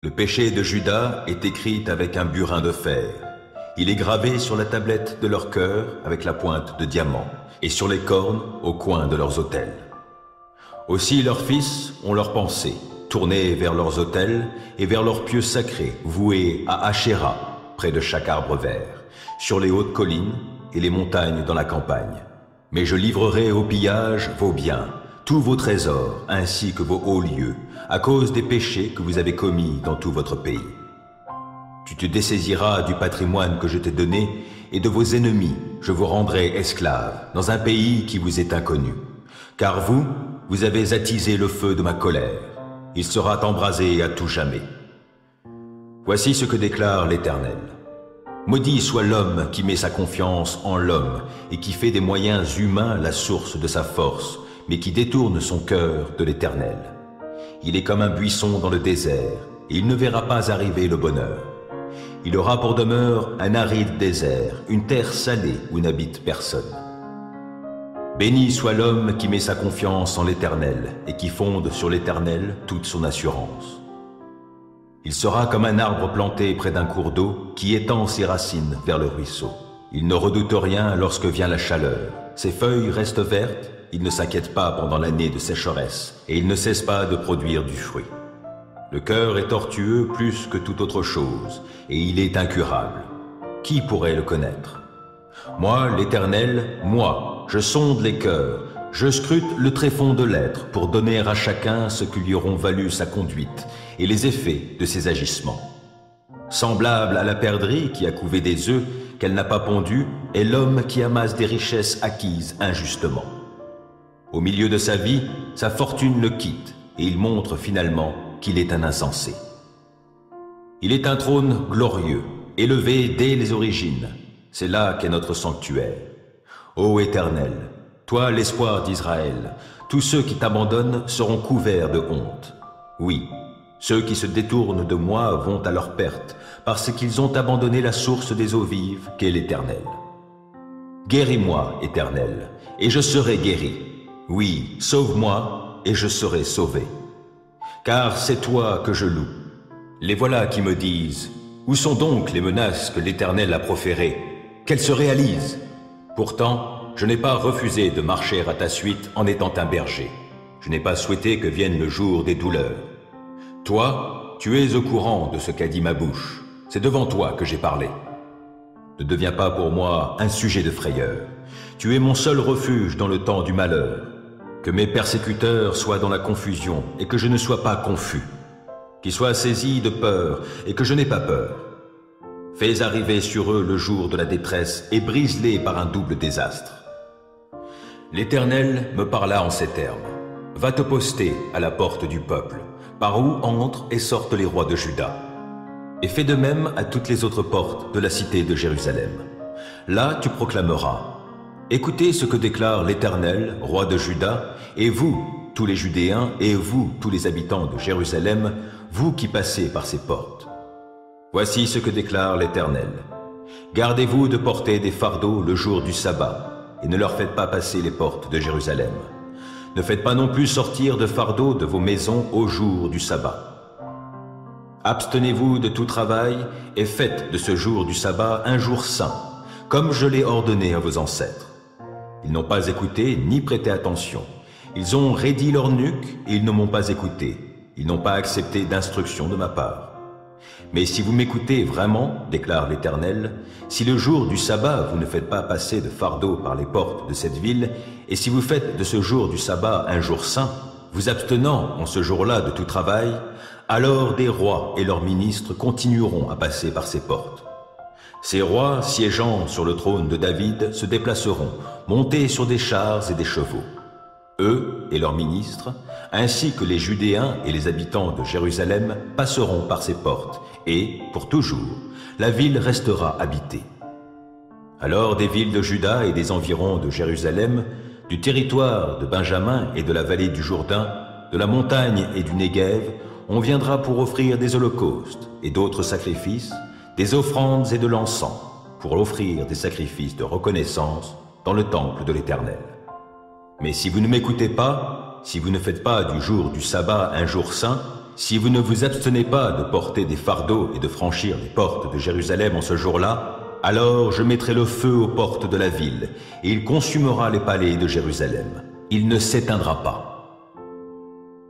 Le péché de Juda est écrit avec un burin de fer. Il est gravé sur la tablette de leur cœur avec la pointe de diamant, et sur les cornes au coin de leurs autels. Aussi leurs fils ont leurs pensées, tournées vers leurs autels et vers leurs pieux sacrés, voués à Ashéra, près de chaque arbre vert, sur les hautes collines et les montagnes dans la campagne. Mais je livrerai au pillage vos biens, tous vos trésors, ainsi que vos hauts lieux, à cause des péchés que vous avez commis dans tout votre pays. Tu te dessaisiras du patrimoine que je t'ai donné, et de vos ennemis je vous rendrai esclaves, dans un pays qui vous est inconnu. Car vous avez attisé le feu de ma colère. Il sera embrasé à tout jamais. Voici ce que déclare l'Éternel. Maudit soit l'homme qui met sa confiance en l'homme et qui fait des moyens humains la source de sa force, mais qui détourne son cœur de l'Éternel. Il est comme un buisson dans le désert, et il ne verra pas arriver le bonheur. Il aura pour demeure un aride désert, une terre salée où n'habite personne. Béni soit l'homme qui met sa confiance en l'Éternel et qui fonde sur l'Éternel toute son assurance. Il sera comme un arbre planté près d'un cours d'eau qui étend ses racines vers le ruisseau. Il ne redoute rien lorsque vient la chaleur. Ses feuilles restent vertes, il ne s'inquiète pas pendant l'année de sécheresse et il ne cesse pas de produire du fruit. Le cœur est tortueux plus que toute autre chose et il est incurable. Qui pourrait le connaître? Moi, l'Éternel, moi, je sonde les cœurs, je scrute le tréfonds de l'être pour donner à chacun ce qui lui auront valu sa conduite et les effets de ses agissements. Semblable à la perdrix qui a couvé des œufs qu'elle n'a pas pondus est l'homme qui amasse des richesses acquises injustement. Au milieu de sa vie, sa fortune le quitte et il montre finalement qu'il est un insensé. Il est un trône glorieux, élevé dès les origines. C'est là qu'est notre sanctuaire. Ô Éternel, toi l'espoir d'Israël, tous ceux qui t'abandonnent seront couverts de honte. Oui, ceux qui se détournent de moi vont à leur perte, parce qu'ils ont abandonné la source des eaux vives qu'est l'Éternel. Guéris-moi, Éternel, et je serai guéri. Oui, sauve-moi, et je serai sauvé. Car c'est toi que je loue. Les voilà qui me disent, où sont donc les menaces que l'Éternel a proférées? Qu'elles se réalisent. Pourtant, je n'ai pas refusé de marcher à ta suite en étant un berger. Je n'ai pas souhaité que vienne le jour des douleurs. Toi, tu es au courant de ce qu'a dit ma bouche. C'est devant toi que j'ai parlé. Ne deviens pas pour moi un sujet de frayeur. Tu es mon seul refuge dans le temps du malheur. Que mes persécuteurs soient dans la confusion et que je ne sois pas confus. Qu'ils soient saisis de peur et que je n'ai pas peur. Fais arriver sur eux le jour de la détresse et brise-les par un double désastre. L'Éternel me parla en ces termes. Va te poster à la porte du peuple, par où entrent et sortent les rois de Juda. Et fais de même à toutes les autres portes de la cité de Jérusalem. Là tu proclameras. Écoutez ce que déclare l'Éternel, roi de Juda, et vous, tous les Judéens, et vous, tous les habitants de Jérusalem, vous qui passez par ces portes. Voici ce que déclare l'Éternel. Gardez-vous de porter des fardeaux le jour du sabbat, et ne leur faites pas passer les portes de Jérusalem. Ne faites pas non plus sortir de fardeaux de vos maisons au jour du sabbat. Abstenez-vous de tout travail, et faites de ce jour du sabbat un jour saint, comme je l'ai ordonné à vos ancêtres. Ils n'ont pas écouté ni prêté attention. Ils ont raidi leur nuque et ils ne m'ont pas écouté. Ils n'ont pas accepté d'instruction de ma part. Mais si vous m'écoutez vraiment, déclare l'Éternel, si le jour du sabbat vous ne faites pas passer de fardeau par les portes de cette ville, et si vous faites de ce jour du sabbat un jour saint, vous abstenant en ce jour-là de tout travail, alors des rois et leurs ministres continueront à passer par ces portes. Ces rois siégeant sur le trône de David se déplaceront, montés sur des chars et des chevaux. Eux et leurs ministres, ainsi que les Judéens et les habitants de Jérusalem passeront par ces portes, et, pour toujours, la ville restera habitée. Alors des villes de Juda et des environs de Jérusalem, du territoire de Benjamin et de la vallée du Jourdain, de la montagne et du Néguev, on viendra pour offrir des holocaustes et d'autres sacrifices, des offrandes et de l'encens, pour offrir des sacrifices de reconnaissance dans le temple de l'Éternel. Mais si vous ne m'écoutez pas, si vous ne faites pas du jour du sabbat un jour saint, si vous ne vous abstenez pas de porter des fardeaux et de franchir les portes de Jérusalem en ce jour-là, alors je mettrai le feu aux portes de la ville, et il consumera les palais de Jérusalem. Il ne s'éteindra pas.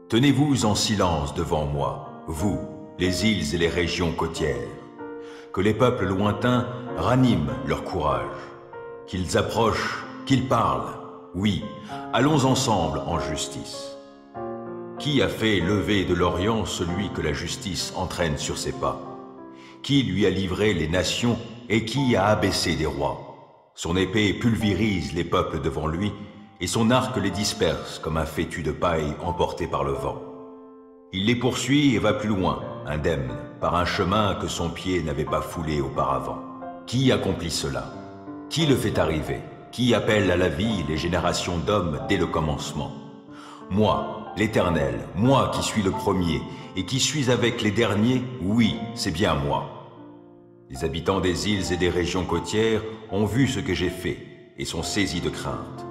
Tenez-vous en silence devant moi, vous, les îles et les régions côtières. Que les peuples lointains raniment leur courage. Qu'ils approchent, qu'ils parlent. Oui, allons ensemble en justice. Qui a fait lever de l'Orient celui que la justice entraîne sur ses pas? Qui lui a livré les nations et qui a abaissé des rois? Son épée pulvérise les peuples devant lui, et son arc les disperse comme un fétu de paille emporté par le vent. Il les poursuit et va plus loin, indemne, par un chemin que son pied n'avait pas foulé auparavant. Qui accomplit cela? Qui le fait arriver? Qui appelle à la vie les générations d'hommes dès le commencement? Moi, l'Éternel, moi qui suis le premier, et qui suis avec les derniers, oui, c'est bien moi. Les habitants des îles et des régions côtières ont vu ce que j'ai fait, et sont saisis de crainte.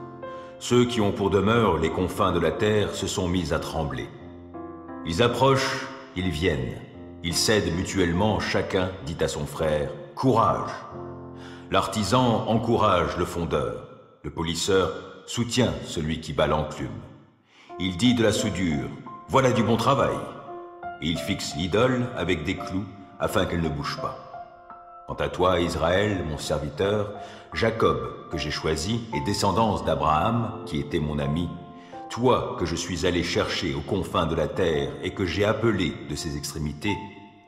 Ceux qui ont pour demeure les confins de la terre se sont mis à trembler. Ils approchent, ils viennent, ils cèdent mutuellement, chacun dit à son frère, « Courage !» L'artisan encourage le fondeur, le polisseur soutient celui qui bat l'enclume. Il dit de la soudure, « Voilà du bon travail !» Et il fixe l'idole avec des clous afin qu'elle ne bouge pas. Quant à toi, Israël, mon serviteur, Jacob, que j'ai choisi, et descendance d'Abraham, qui était mon ami, toi que je suis allé chercher aux confins de la terre et que j'ai appelé de ses extrémités,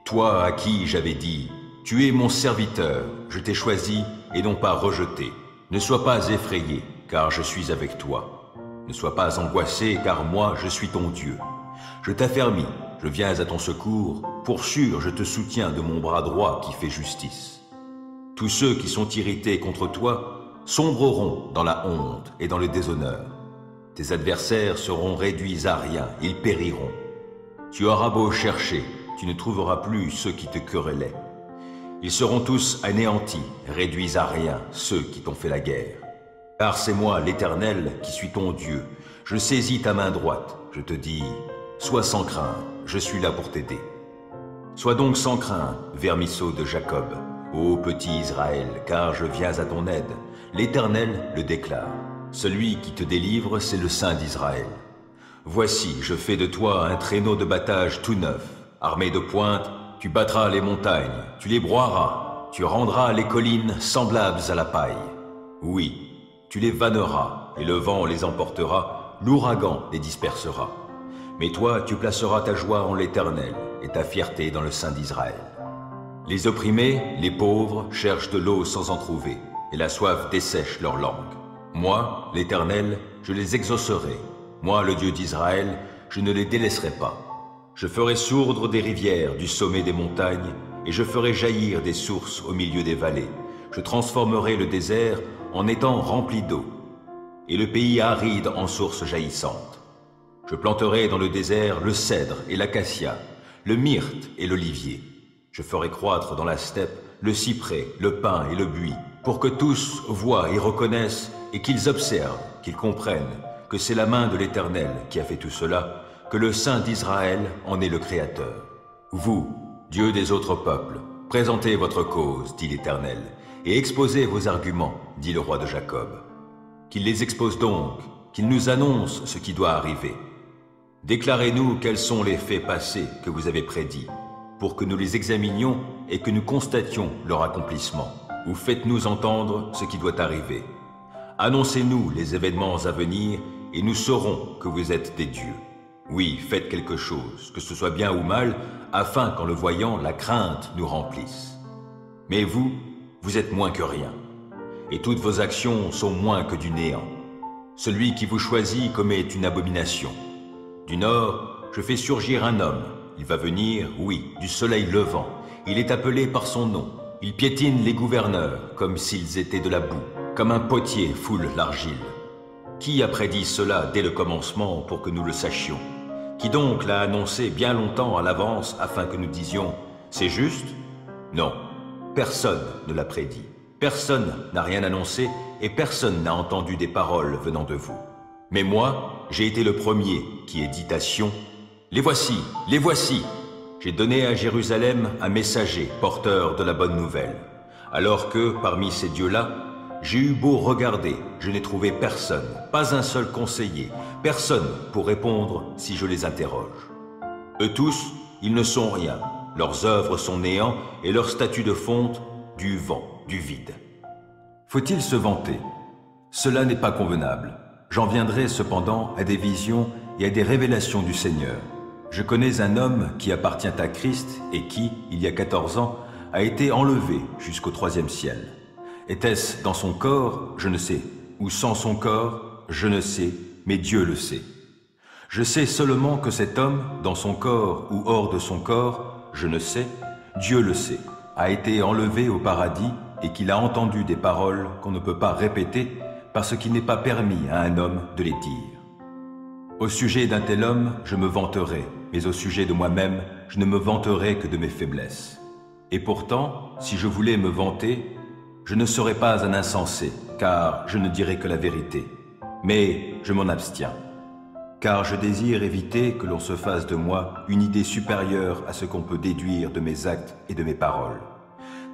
toi à qui j'avais dit, « Tu es mon serviteur, je t'ai choisi et non pas rejeté. Ne sois pas effrayé, car je suis avec toi. Ne sois pas angoissé, car moi, je suis ton Dieu. Je t'affermis, je viens à ton secours, pour sûr, je te soutiens de mon bras droit qui fait justice. Tous ceux qui sont irrités contre toi sombreront dans la honte et dans le déshonneur. Tes adversaires seront réduits à rien, ils périront. Tu auras beau chercher, tu ne trouveras plus ceux qui te querellaient. Ils seront tous anéantis, réduits à rien, ceux qui t'ont fait la guerre. Car c'est moi, l'Éternel, qui suis ton Dieu. Je saisis ta main droite, je te dis, sois sans crainte, je suis là pour t'aider. Sois donc sans crainte, vermisseau de Jacob, ô petit Israël, car je viens à ton aide. L'Éternel le déclare. Celui qui te délivre, c'est le Saint d'Israël. Voici, je fais de toi un traîneau de battage tout neuf. Armé de pointes, tu battras les montagnes, tu les broieras, tu rendras les collines semblables à la paille. Oui, tu les vanneras, et le vent les emportera, l'ouragan les dispersera. Mais toi, tu placeras ta joie en l'Éternel, et ta fierté dans le Saint d'Israël. Les opprimés, les pauvres, cherchent de l'eau sans en trouver, et la soif dessèche leur langue. Moi, l'Éternel, je les exaucerai. Moi, le Dieu d'Israël, je ne les délaisserai pas. Je ferai sourdre des rivières du sommet des montagnes, et je ferai jaillir des sources au milieu des vallées. Je transformerai le désert en étang rempli d'eau, et le pays aride en sources jaillissantes. Je planterai dans le désert le cèdre et l'acacia, le myrte et l'olivier. Je ferai croître dans la steppe le cyprès, le pin et le buis, pour que tous voient et reconnaissent, et qu'ils observent, qu'ils comprennent, que c'est la main de l'Éternel qui a fait tout cela, que le Saint d'Israël en est le Créateur. Vous, Dieu des autres peuples, présentez votre cause, dit l'Éternel, et exposez vos arguments, dit le roi de Jacob. Qu'il les expose donc, qu'il nous annonce ce qui doit arriver. Déclarez-nous quels sont les faits passés que vous avez prédits, pour que nous les examinions et que nous constations leur accomplissement. Ou faites-nous entendre ce qui doit arriver. Annoncez-nous les événements à venir, et nous saurons que vous êtes des dieux. Oui, faites quelque chose, que ce soit bien ou mal, afin qu'en le voyant, la crainte nous remplisse. Mais vous, vous êtes moins que rien, et toutes vos actions sont moins que du néant. Celui qui vous choisit commet une abomination. Du nord, je fais surgir un homme. Il va venir, oui, du soleil levant. Il est appelé par son nom. Il piétine les gouverneurs, comme s'ils étaient de la boue, comme un potier foule l'argile. Qui a prédit cela dès le commencement pour que nous le sachions? Qui donc l'a annoncé bien longtemps à l'avance afin que nous disions « c'est juste » Non, personne ne l'a prédit. Personne n'a rien annoncé et personne n'a entendu des paroles venant de vous. Mais moi, j'ai été le premier qui ai dit à Sion « Les voici, les voici! J'ai donné à Jérusalem un messager porteur de la bonne nouvelle. Alors que, parmi ces dieux-là, j'ai eu beau regarder, je n'ai trouvé personne, pas un seul conseiller, personne pour répondre si je les interroge. Eux tous, ils ne sont rien, leurs œuvres sont néant et leur statut de fonte, du vent, du vide. Faut-il se vanter? Cela n'est pas convenable. J'en viendrai cependant à des visions et à des révélations du Seigneur. Je connais un homme qui appartient à Christ et qui, il y a 14 ans, a été enlevé jusqu'au 3e ciel. Était-ce dans son corps? Je ne sais. Ou sans son corps? Je ne sais, mais Dieu le sait. Je sais seulement que cet homme, dans son corps ou hors de son corps, je ne sais, Dieu le sait, a été enlevé au paradis et qu'il a entendu des paroles qu'on ne peut pas répéter parce qu'il n'est pas permis à un homme de les dire. Au sujet d'un tel homme, je me vanterai, mais au sujet de moi-même, je ne me vanterai que de mes faiblesses. Et pourtant, si je voulais me vanter, je ne serais pas un insensé, car je ne dirais que la vérité. Mais je m'en abstiens, car je désire éviter que l'on se fasse de moi une idée supérieure à ce qu'on peut déduire de mes actes et de mes paroles.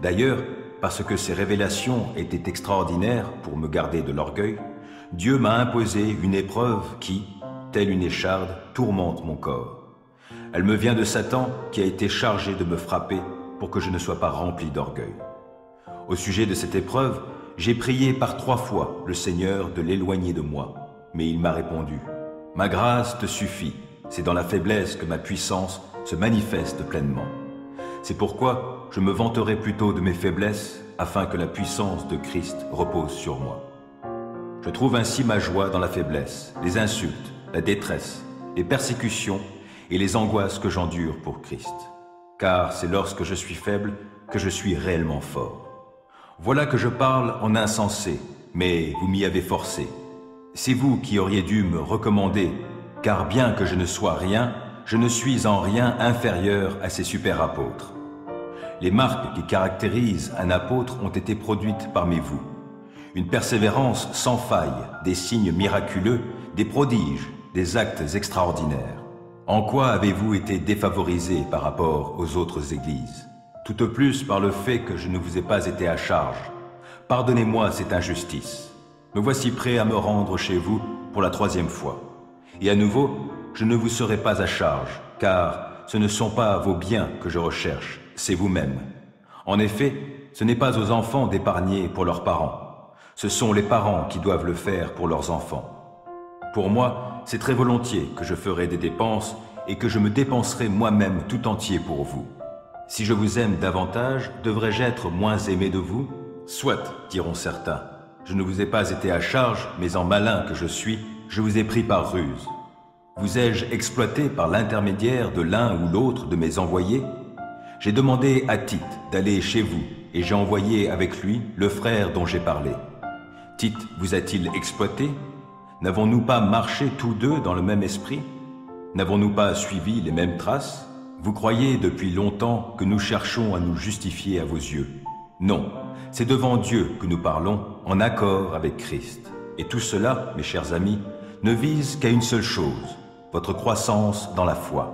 D'ailleurs, parce que ces révélations étaient extraordinaires pour me garder de l'orgueil, Dieu m'a imposé une épreuve qui, telle une écharde, tourmente mon corps. Elle me vient de Satan qui a été chargé de me frapper pour que je ne sois pas rempli d'orgueil. Au sujet de cette épreuve, j'ai prié par 3 fois le Seigneur de l'éloigner de moi, mais il m'a répondu « Ma grâce te suffit, c'est dans la faiblesse que ma puissance se manifeste pleinement. C'est pourquoi je me vanterai plutôt de mes faiblesses afin que la puissance de Christ repose sur moi. Je trouve ainsi ma joie dans la faiblesse, les insultes, la détresse, les persécutions et les angoisses que j'endure pour Christ. Car c'est lorsque je suis faible que je suis réellement fort. Voilà que je parle en insensé, mais vous m'y avez forcé. C'est vous qui auriez dû me recommander, car bien que je ne sois rien, je ne suis en rien inférieur à ces super apôtres. Les marques qui caractérisent un apôtre ont été produites parmi vous. Une persévérance sans faille, des signes miraculeux, des prodiges, des actes extraordinaires. En quoi avez-vous été défavorisés par rapport aux autres églises? Tout au plus par le fait que je ne vous ai pas été à charge. Pardonnez-moi cette injustice. Me voici prêt à me rendre chez vous pour la 3e fois. Et à nouveau, je ne vous serai pas à charge, car ce ne sont pas vos biens que je recherche, c'est vous-même. En effet, ce n'est pas aux enfants d'épargner pour leurs parents. Ce sont les parents qui doivent le faire pour leurs enfants. Pour moi, c'est très volontiers que je ferai des dépenses et que je me dépenserai moi-même tout entier pour vous. Si je vous aime davantage, devrais-je être moins aimé de vous? Soit, diront certains. Je ne vous ai pas été à charge, mais en malin que je suis, je vous ai pris par ruse. Vous ai-je exploité par l'intermédiaire de l'un ou l'autre de mes envoyés? J'ai demandé à Tite d'aller chez vous, et j'ai envoyé avec lui le frère dont j'ai parlé. Tite vous a-t-il exploité? N'avons-nous pas marché tous deux dans le même esprit? N'avons-nous pas suivi les mêmes traces? Vous croyez depuis longtemps que nous cherchons à nous justifier à vos yeux. Non, c'est devant Dieu que nous parlons en accord avec Christ. Et tout cela, mes chers amis, ne vise qu'à une seule chose, votre croissance dans la foi.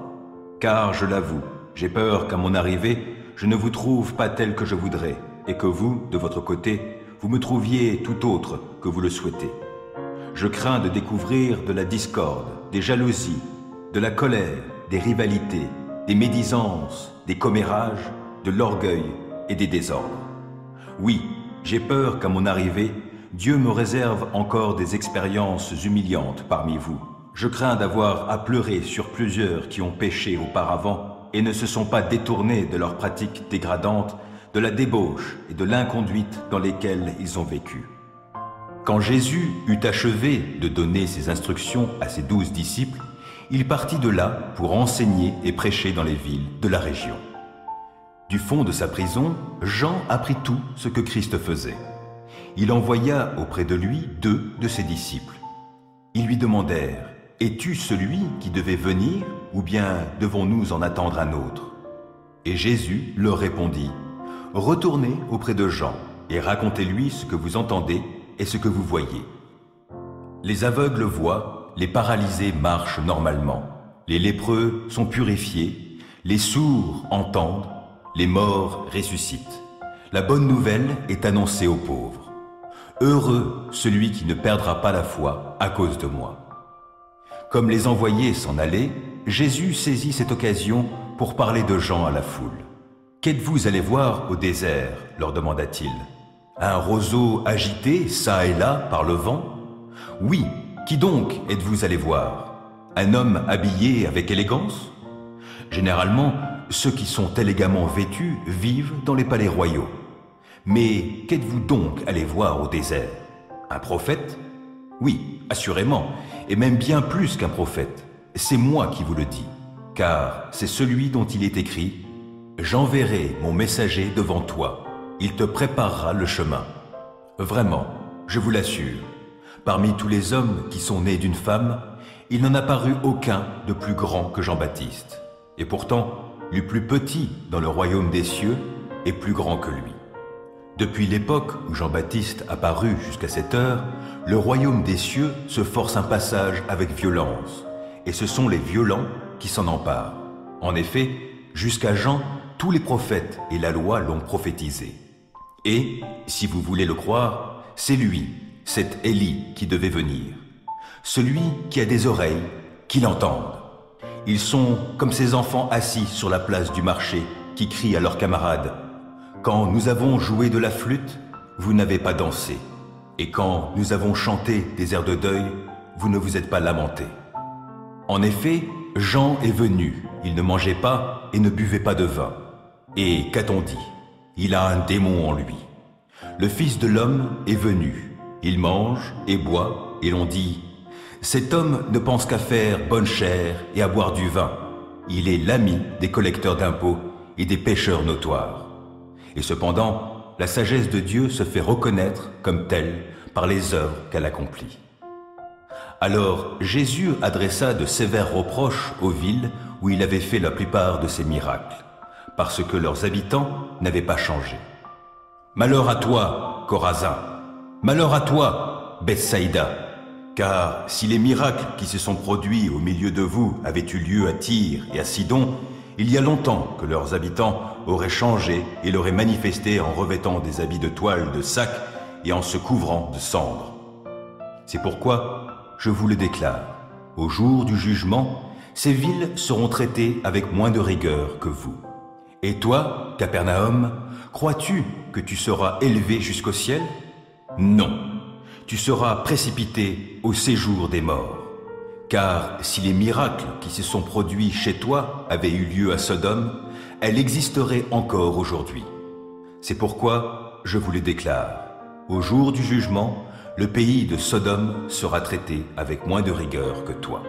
Car, je l'avoue, j'ai peur qu'à mon arrivée, je ne vous trouve pas tel que je voudrais, et que vous, de votre côté, vous me trouviez tout autre que vous le souhaitez. Je crains de découvrir de la discorde, des jalousies, de la colère, des rivalités, des médisances, des commérages, de l'orgueil et des désordres. Oui, j'ai peur qu'à mon arrivée, Dieu me réserve encore des expériences humiliantes parmi vous. Je crains d'avoir à pleurer sur plusieurs qui ont péché auparavant et ne se sont pas détournés de leurs pratiques dégradantes, de la débauche et de l'inconduite dans lesquelles ils ont vécu. Quand Jésus eut achevé de donner ses instructions à ses 12 disciples, il partit de là pour enseigner et prêcher dans les villes de la région. Du fond de sa prison, Jean apprit tout ce que Christ faisait. Il envoya auprès de lui 2 de ses disciples. Ils lui demandèrent « Es-tu celui qui devait venir, ou bien devons-nous en attendre un autre ?» Et Jésus leur répondit « Retournez auprès de Jean et racontez-lui ce que vous entendez et ce que vous voyez. Les aveugles voient, les paralysés marchent normalement, les lépreux sont purifiés, les sourds entendent, les morts ressuscitent. La bonne nouvelle est annoncée aux pauvres. Heureux celui qui ne perdra pas la foi à cause de moi. Comme les envoyés s'en allaient, Jésus saisit cette occasion pour parler de Jean à la foule. « Qu'êtes-vous allés voir au désert ?» leur demanda-t-il. « Un roseau agité çà et là par le vent ?»« Oui, qui donc êtes-vous allés voir? Un homme habillé avec élégance ?» Généralement, ceux qui sont élégamment vêtus vivent dans les palais royaux. Mais qu'êtes-vous donc allés voir au désert? Un prophète? Oui, assurément, et même bien plus qu'un prophète. C'est moi qui vous le dis, car c'est celui dont il est écrit « J'enverrai mon messager devant toi, il te préparera le chemin. » Vraiment, je vous l'assure, parmi tous les hommes qui sont nés d'une femme, il n'en a paru aucun de plus grand que Jean-Baptiste. Et pourtant, le plus petit dans le royaume des cieux est plus grand que lui. Depuis l'époque où Jean-Baptiste apparut jusqu'à cette heure, le royaume des cieux se force un passage avec violence, et ce sont les violents qui s'en emparent. En effet, jusqu'à Jean, tous les prophètes et la loi l'ont prophétisé. Et, si vous voulez le croire, c'est lui, cet Élie qui devait venir. Celui qui a des oreilles, qui l'entendent. Ils sont comme ces enfants assis sur la place du marché qui crient à leurs camarades « Quand nous avons joué de la flûte, vous n'avez pas dansé. Et quand nous avons chanté des airs de deuil, vous ne vous êtes pas lamentés. » En effet, Jean est venu, il ne mangeait pas et ne buvait pas de vin. Et qu'a-t-on dit? Il a un démon en lui. Le Fils de l'homme est venu, il mange et boit, et l'on dit « Cet homme ne pense qu'à faire bonne chère et à boire du vin. Il est l'ami des collecteurs d'impôts et des pécheurs notoires. » Et cependant, la sagesse de Dieu se fait reconnaître comme telle par les œuvres qu'elle accomplit. Alors Jésus adressa de sévères reproches aux villes où il avait fait la plupart de ses miracles, parce que leurs habitants n'avaient pas changé. « Malheur à toi, Chorazin! Malheur à toi, Bethsaïda! Car si les miracles qui se sont produits au milieu de vous avaient eu lieu à Tyr et à Sidon, il y a longtemps que leurs habitants auraient changé et l'auraient manifesté en revêtant des habits de toile de sac et en se couvrant de cendres. C'est pourquoi je vous le déclare, au jour du jugement, ces villes seront traitées avec moins de rigueur que vous. Et toi, Capernaum, crois-tu que tu seras élevé jusqu'au ciel? Non, tu seras précipité au séjour des morts. Car si les miracles qui se sont produits chez toi avaient eu lieu à Sodome, elle existerait encore aujourd'hui. C'est pourquoi je vous le déclare. Au jour du jugement, le pays de Sodome sera traité avec moins de rigueur que toi.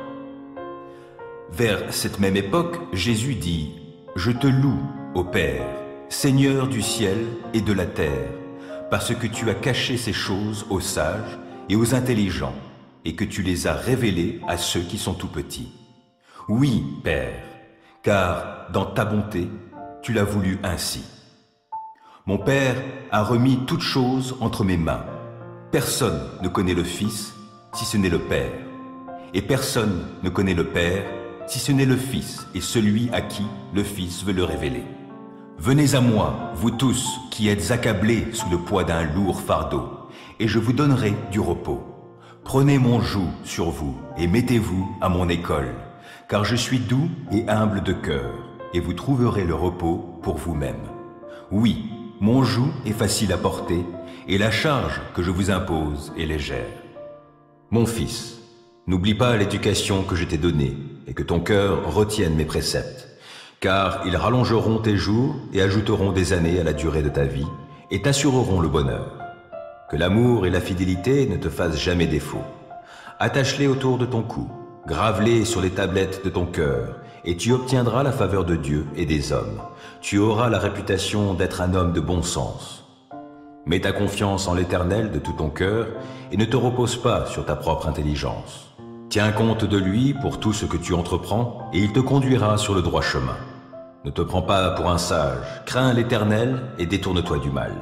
Vers cette même époque, Jésus dit « Je te loue, ô Père, Seigneur du ciel et de la terre, parce que tu as caché ces choses aux sages et aux intelligents, et que tu les as révélées à ceux qui sont tout petits. Oui, Père, car dans ta bonté, tu l'as voulu ainsi. Mon Père a remis toutes choses entre mes mains. Personne ne connaît le Fils si ce n'est le Père, et personne ne connaît le Père si ce n'est le Fils et celui à qui le Fils veut le révéler. Venez à moi, vous tous qui êtes accablés sous le poids d'un lourd fardeau, et je vous donnerai du repos. Prenez mon joug sur vous et mettez-vous à mon école, car je suis doux et humble de cœur, et vous trouverez le repos pour vous-même. Oui, mon joug est facile à porter, et la charge que je vous impose est légère. Mon fils, n'oublie pas l'éducation que je t'ai donnée, et que ton cœur retienne mes préceptes, car ils rallongeront tes jours et ajouteront des années à la durée de ta vie, et t'assureront le bonheur. Que l'amour et la fidélité ne te fassent jamais défaut. Attache-les autour de ton cou, grave-les sur les tablettes de ton cœur, et tu obtiendras la faveur de Dieu et des hommes. Tu auras la réputation d'être un homme de bon sens. Mets ta confiance en l'Éternel de tout ton cœur, et ne te repose pas sur ta propre intelligence. Tiens compte de lui pour tout ce que tu entreprends, et il te conduira sur le droit chemin. Ne te prends pas pour un sage, crains l'Éternel et détourne-toi du mal.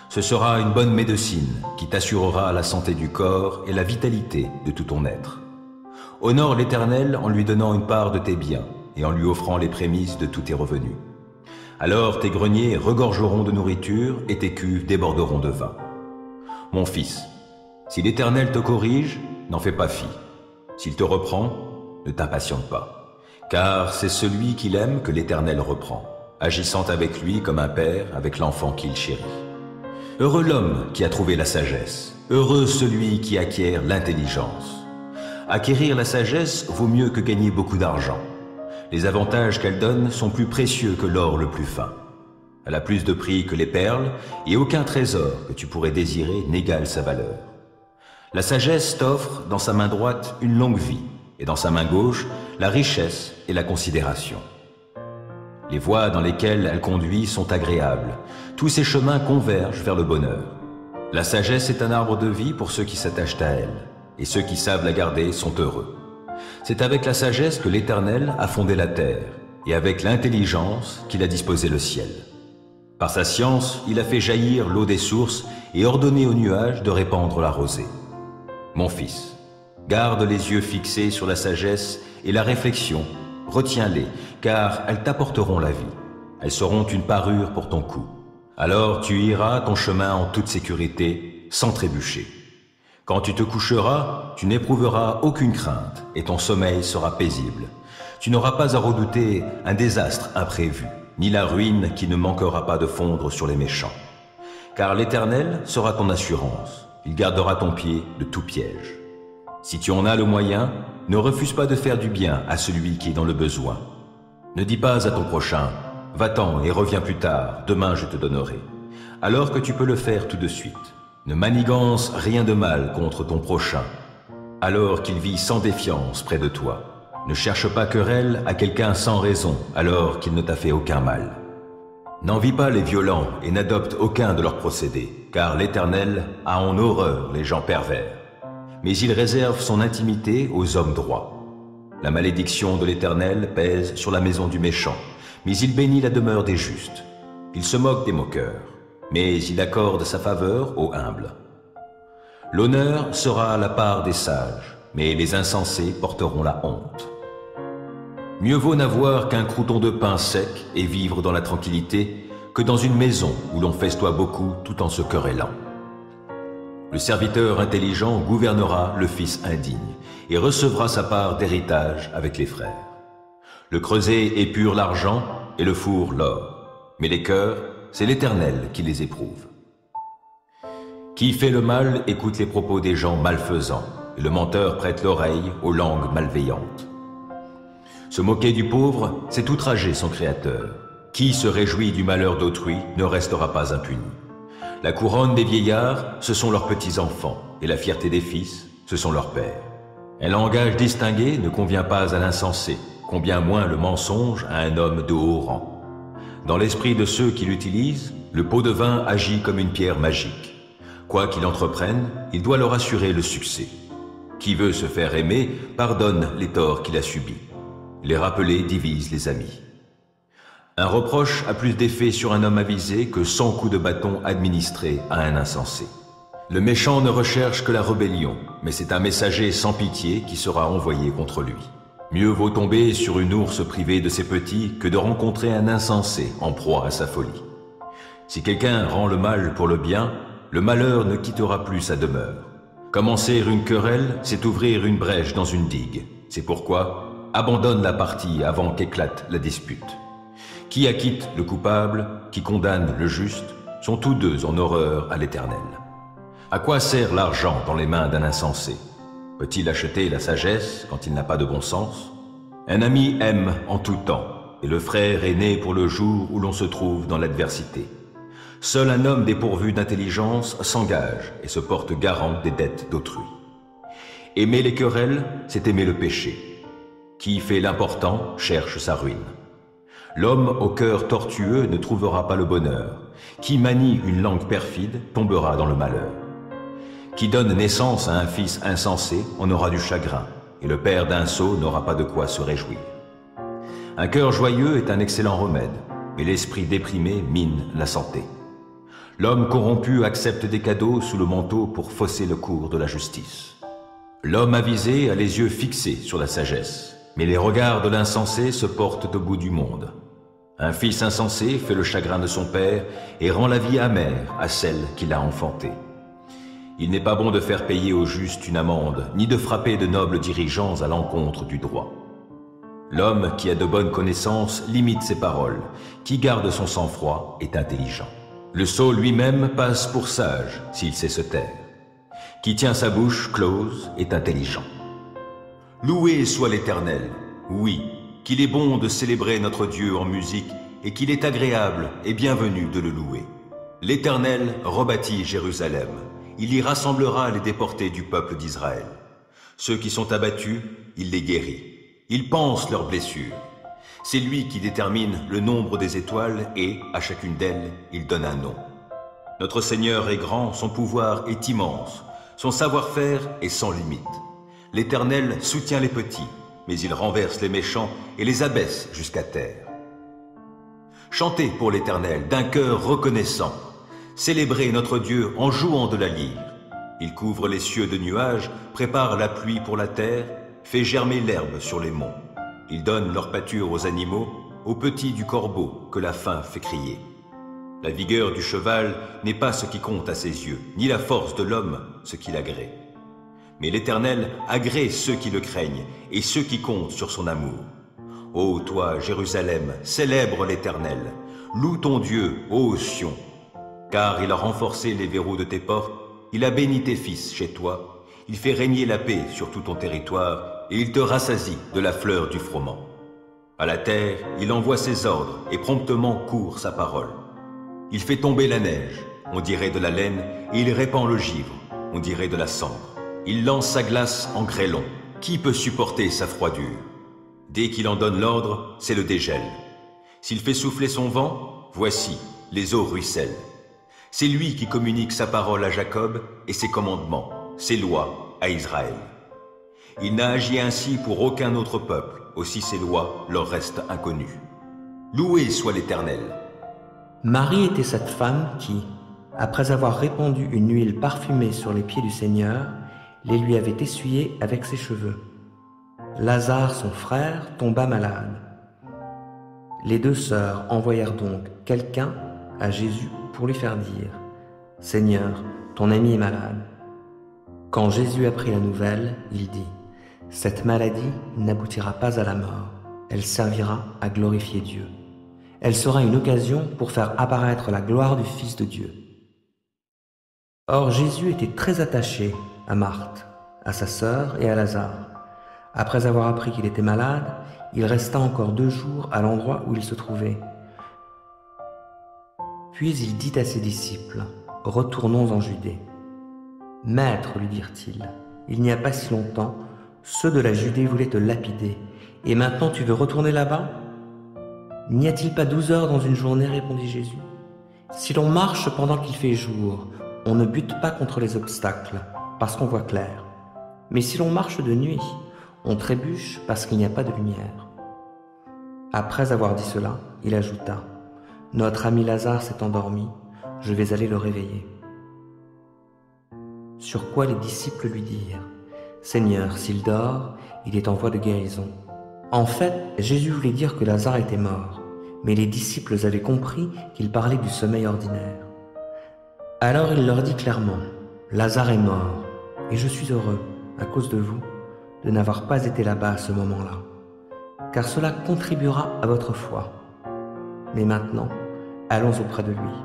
Ce sera une bonne médecine qui t'assurera la santé du corps et la vitalité de tout ton être. Honore l'Éternel en lui donnant une part de tes biens et en lui offrant les prémices de tous tes revenus. Alors tes greniers regorgeront de nourriture et tes cuves déborderont de vin. Mon fils, si l'Éternel te corrige, n'en fais pas fi. S'il te reprend, ne t'impatiente pas. Car c'est celui qu'il aime que l'Éternel reprend, agissant avec lui comme un père avec l'enfant qu'il chérit. Heureux l'homme qui a trouvé la sagesse, heureux celui qui acquiert l'intelligence. Acquérir la sagesse vaut mieux que gagner beaucoup d'argent. Les avantages qu'elle donne sont plus précieux que l'or le plus fin. Elle a plus de prix que les perles, et aucun trésor que tu pourrais désirer n'égale sa valeur. La sagesse t'offre dans sa main droite une longue vie, et dans sa main gauche la richesse et la considération. Les voies dans lesquelles elle conduit sont agréables. Tous ses chemins convergent vers le bonheur. La sagesse est un arbre de vie pour ceux qui s'attachent à elle, et ceux qui savent la garder sont heureux. C'est avec la sagesse que l'Éternel a fondé la terre, et avec l'intelligence qu'il a disposé le ciel. Par sa science, il a fait jaillir l'eau des sources et ordonné aux nuages de répandre la rosée. Mon fils, garde les yeux fixés sur la sagesse et la réflexion, retiens-les, car elles t'apporteront la vie. Elles seront une parure pour ton cou. Alors tu iras ton chemin en toute sécurité, sans trébucher. Quand tu te coucheras, tu n'éprouveras aucune crainte et ton sommeil sera paisible. Tu n'auras pas à redouter un désastre imprévu, ni la ruine qui ne manquera pas de fondre sur les méchants. Car l'Éternel sera ton assurance, il gardera ton pied de tout piège. Si tu en as le moyen, ne refuse pas de faire du bien à celui qui est dans le besoin. Ne dis pas à ton prochain, va-t'en et reviens plus tard, demain je te donnerai, alors que tu peux le faire tout de suite. Ne manigance rien de mal contre ton prochain, alors qu'il vit sans défiance près de toi. Ne cherche pas querelle à quelqu'un sans raison, alors qu'il ne t'a fait aucun mal. N'envie pas les violents et n'adopte aucun de leurs procédés, car l'Éternel a en horreur les gens pervers. Mais il réserve son intimité aux hommes droits. La malédiction de l'Éternel pèse sur la maison du méchant, mais il bénit la demeure des justes. Il se moque des moqueurs, mais il accorde sa faveur aux humbles. L'honneur sera la part des sages, mais les insensés porteront la honte. Mieux vaut n'avoir qu'un crouton de pain sec et vivre dans la tranquillité que dans une maison où l'on festoie beaucoup tout en se querellant. Le serviteur intelligent gouvernera le fils indigne et recevra sa part d'héritage avec les frères. Le creuset épure l'argent et le four l'or, mais les cœurs, c'est l'Éternel qui les éprouve. Qui fait le mal écoute les propos des gens malfaisants, et le menteur prête l'oreille aux langues malveillantes. Se moquer du pauvre, c'est outrager son Créateur. Qui se réjouit du malheur d'autrui ne restera pas impuni. La couronne des vieillards, ce sont leurs petits-enfants, et la fierté des fils, ce sont leurs pères. Un langage distingué ne convient pas à l'insensé, combien moins le mensonge à un homme de haut rang. Dans l'esprit de ceux qui l'utilisent, le pot de vin agit comme une pierre magique. Quoi qu'il entreprenne, il doit leur assurer le succès. Qui veut se faire aimer, pardonne les torts qu'il a subis. Les rappeler divise les amis. Un reproche a plus d'effet sur un homme avisé que 100 coups de bâton administrés à un insensé. Le méchant ne recherche que la rébellion, mais c'est un messager sans pitié qui sera envoyé contre lui. Mieux vaut tomber sur une ourse privée de ses petits que de rencontrer un insensé en proie à sa folie. Si quelqu'un rend le mal pour le bien, le malheur ne quittera plus sa demeure. Commencer une querelle, c'est ouvrir une brèche dans une digue. C'est pourquoi, abandonne la partie avant qu'éclate la dispute. Qui acquitte le coupable, qui condamne le juste, sont tous deux en horreur à l'Éternel. À quoi sert l'argent dans les mains d'un insensé? Peut-il acheter la sagesse quand il n'a pas de bon sens? Un ami aime en tout temps, et le frère est né pour le jour où l'on se trouve dans l'adversité. Seul un homme dépourvu d'intelligence s'engage et se porte garant des dettes d'autrui. Aimer les querelles, c'est aimer le péché. Qui fait l'important cherche sa ruine. L'homme au cœur tortueux ne trouvera pas le bonheur. Qui manie une langue perfide tombera dans le malheur. Qui donne naissance à un fils insensé en aura du chagrin, et le père d'un sot n'aura pas de quoi se réjouir. Un cœur joyeux est un excellent remède, mais l'esprit déprimé mine la santé. L'homme corrompu accepte des cadeaux sous le manteau pour fausser le cours de la justice. L'homme avisé a les yeux fixés sur la sagesse, mais les regards de l'insensé se portent au bout du monde. Un fils insensé fait le chagrin de son père et rend la vie amère à celle qui l'a enfanté. Il n'est pas bon de faire payer au juste une amende, ni de frapper de nobles dirigeants à l'encontre du droit. L'homme qui a de bonnes connaissances limite ses paroles, qui garde son sang-froid est intelligent. Le sot lui-même passe pour sage s'il sait se taire. Qui tient sa bouche close est intelligent. Loué soit l'Éternel, oui, qu'il est bon de célébrer notre Dieu en musique et qu'il est agréable et bienvenu de le louer. L'Éternel rebâtit Jérusalem, il y rassemblera les déportés du peuple d'Israël. Ceux qui sont abattus, il les guérit, il panse leurs blessures. C'est lui qui détermine le nombre des étoiles et, à chacune d'elles, il donne un nom. Notre Seigneur est grand, son pouvoir est immense, son savoir-faire est sans limite. L'Éternel soutient les petits, mais il renverse les méchants et les abaisse jusqu'à terre. Chantez pour l'Éternel d'un cœur reconnaissant. Célébrez notre Dieu en jouant de la lyre. Il couvre les cieux de nuages, prépare la pluie pour la terre, fait germer l'herbe sur les monts. Il donne leur pâture aux animaux, aux petits du corbeau que la faim fait crier. La vigueur du cheval n'est pas ce qui compte à ses yeux, ni la force de l'homme ce qui l'agrée. Mais l'Éternel agrée ceux qui le craignent et ceux qui comptent sur son amour. Ô toi, Jérusalem, célèbre l'Éternel. Loue ton Dieu, ô Sion. Car il a renforcé les verrous de tes portes, il a béni tes fils chez toi, il fait régner la paix sur tout ton territoire, et il te rassasie de la fleur du froment. À la terre, il envoie ses ordres, et promptement court sa parole. Il fait tomber la neige, on dirait de la laine, et il répand le givre, on dirait de la cendre. Il lance sa glace en grêlon. Qui peut supporter sa froidure? Dès qu'il en donne l'ordre, c'est le dégel. S'il fait souffler son vent, voici, les eaux ruissellent. C'est lui qui communique sa parole à Jacob et ses commandements, ses lois à Israël. Il n'a agi ainsi pour aucun autre peuple, aussi ses lois leur restent inconnues. Loué soit l'Éternel. Marie était cette femme qui, après avoir répandu une huile parfumée sur les pieds du Seigneur, les lui avait essuyés avec ses cheveux. Lazare, son frère, tomba malade. Les deux sœurs envoyèrent donc quelqu'un à Jésus pour lui faire dire « Seigneur, ton ami est malade. » Quand Jésus apprit la nouvelle, il dit « Cette maladie n'aboutira pas à la mort, elle servira à glorifier Dieu. Elle sera une occasion pour faire apparaître la gloire du Fils de Dieu. » Or Jésus était très attaché à Marthe, à sa sœur et à Lazare. Après avoir appris qu'il était malade, il resta encore 2 jours à l'endroit où il se trouvait. Puis il dit à ses disciples, « Retournons en Judée. »« Maître, lui dirent-ils, il n'y a pas si longtemps, ceux de la Judée voulaient te lapider, et maintenant tu veux retourner là-bas ? N'y a-t-il pas 12 heures dans une journée, répondit Jésus. Si l'on marche pendant qu'il fait jour, on ne bute pas contre les obstacles, parce qu'on voit clair. Mais si l'on marche de nuit, on trébuche parce qu'il n'y a pas de lumière. » Après avoir dit cela, il ajouta, « Notre ami Lazare s'est endormi, je vais aller le réveiller. » Sur quoi les disciples lui dirent, « Seigneur, s'il dort, il est en voie de guérison. » En fait, Jésus voulait dire que Lazare était mort, mais les disciples avaient compris qu'il parlait du sommeil ordinaire. Alors il leur dit clairement, « Lazare est mort, et je suis heureux, à cause de vous, de n'avoir pas été là-bas à ce moment-là, car cela contribuera à votre foi. Mais maintenant, allons auprès de lui. »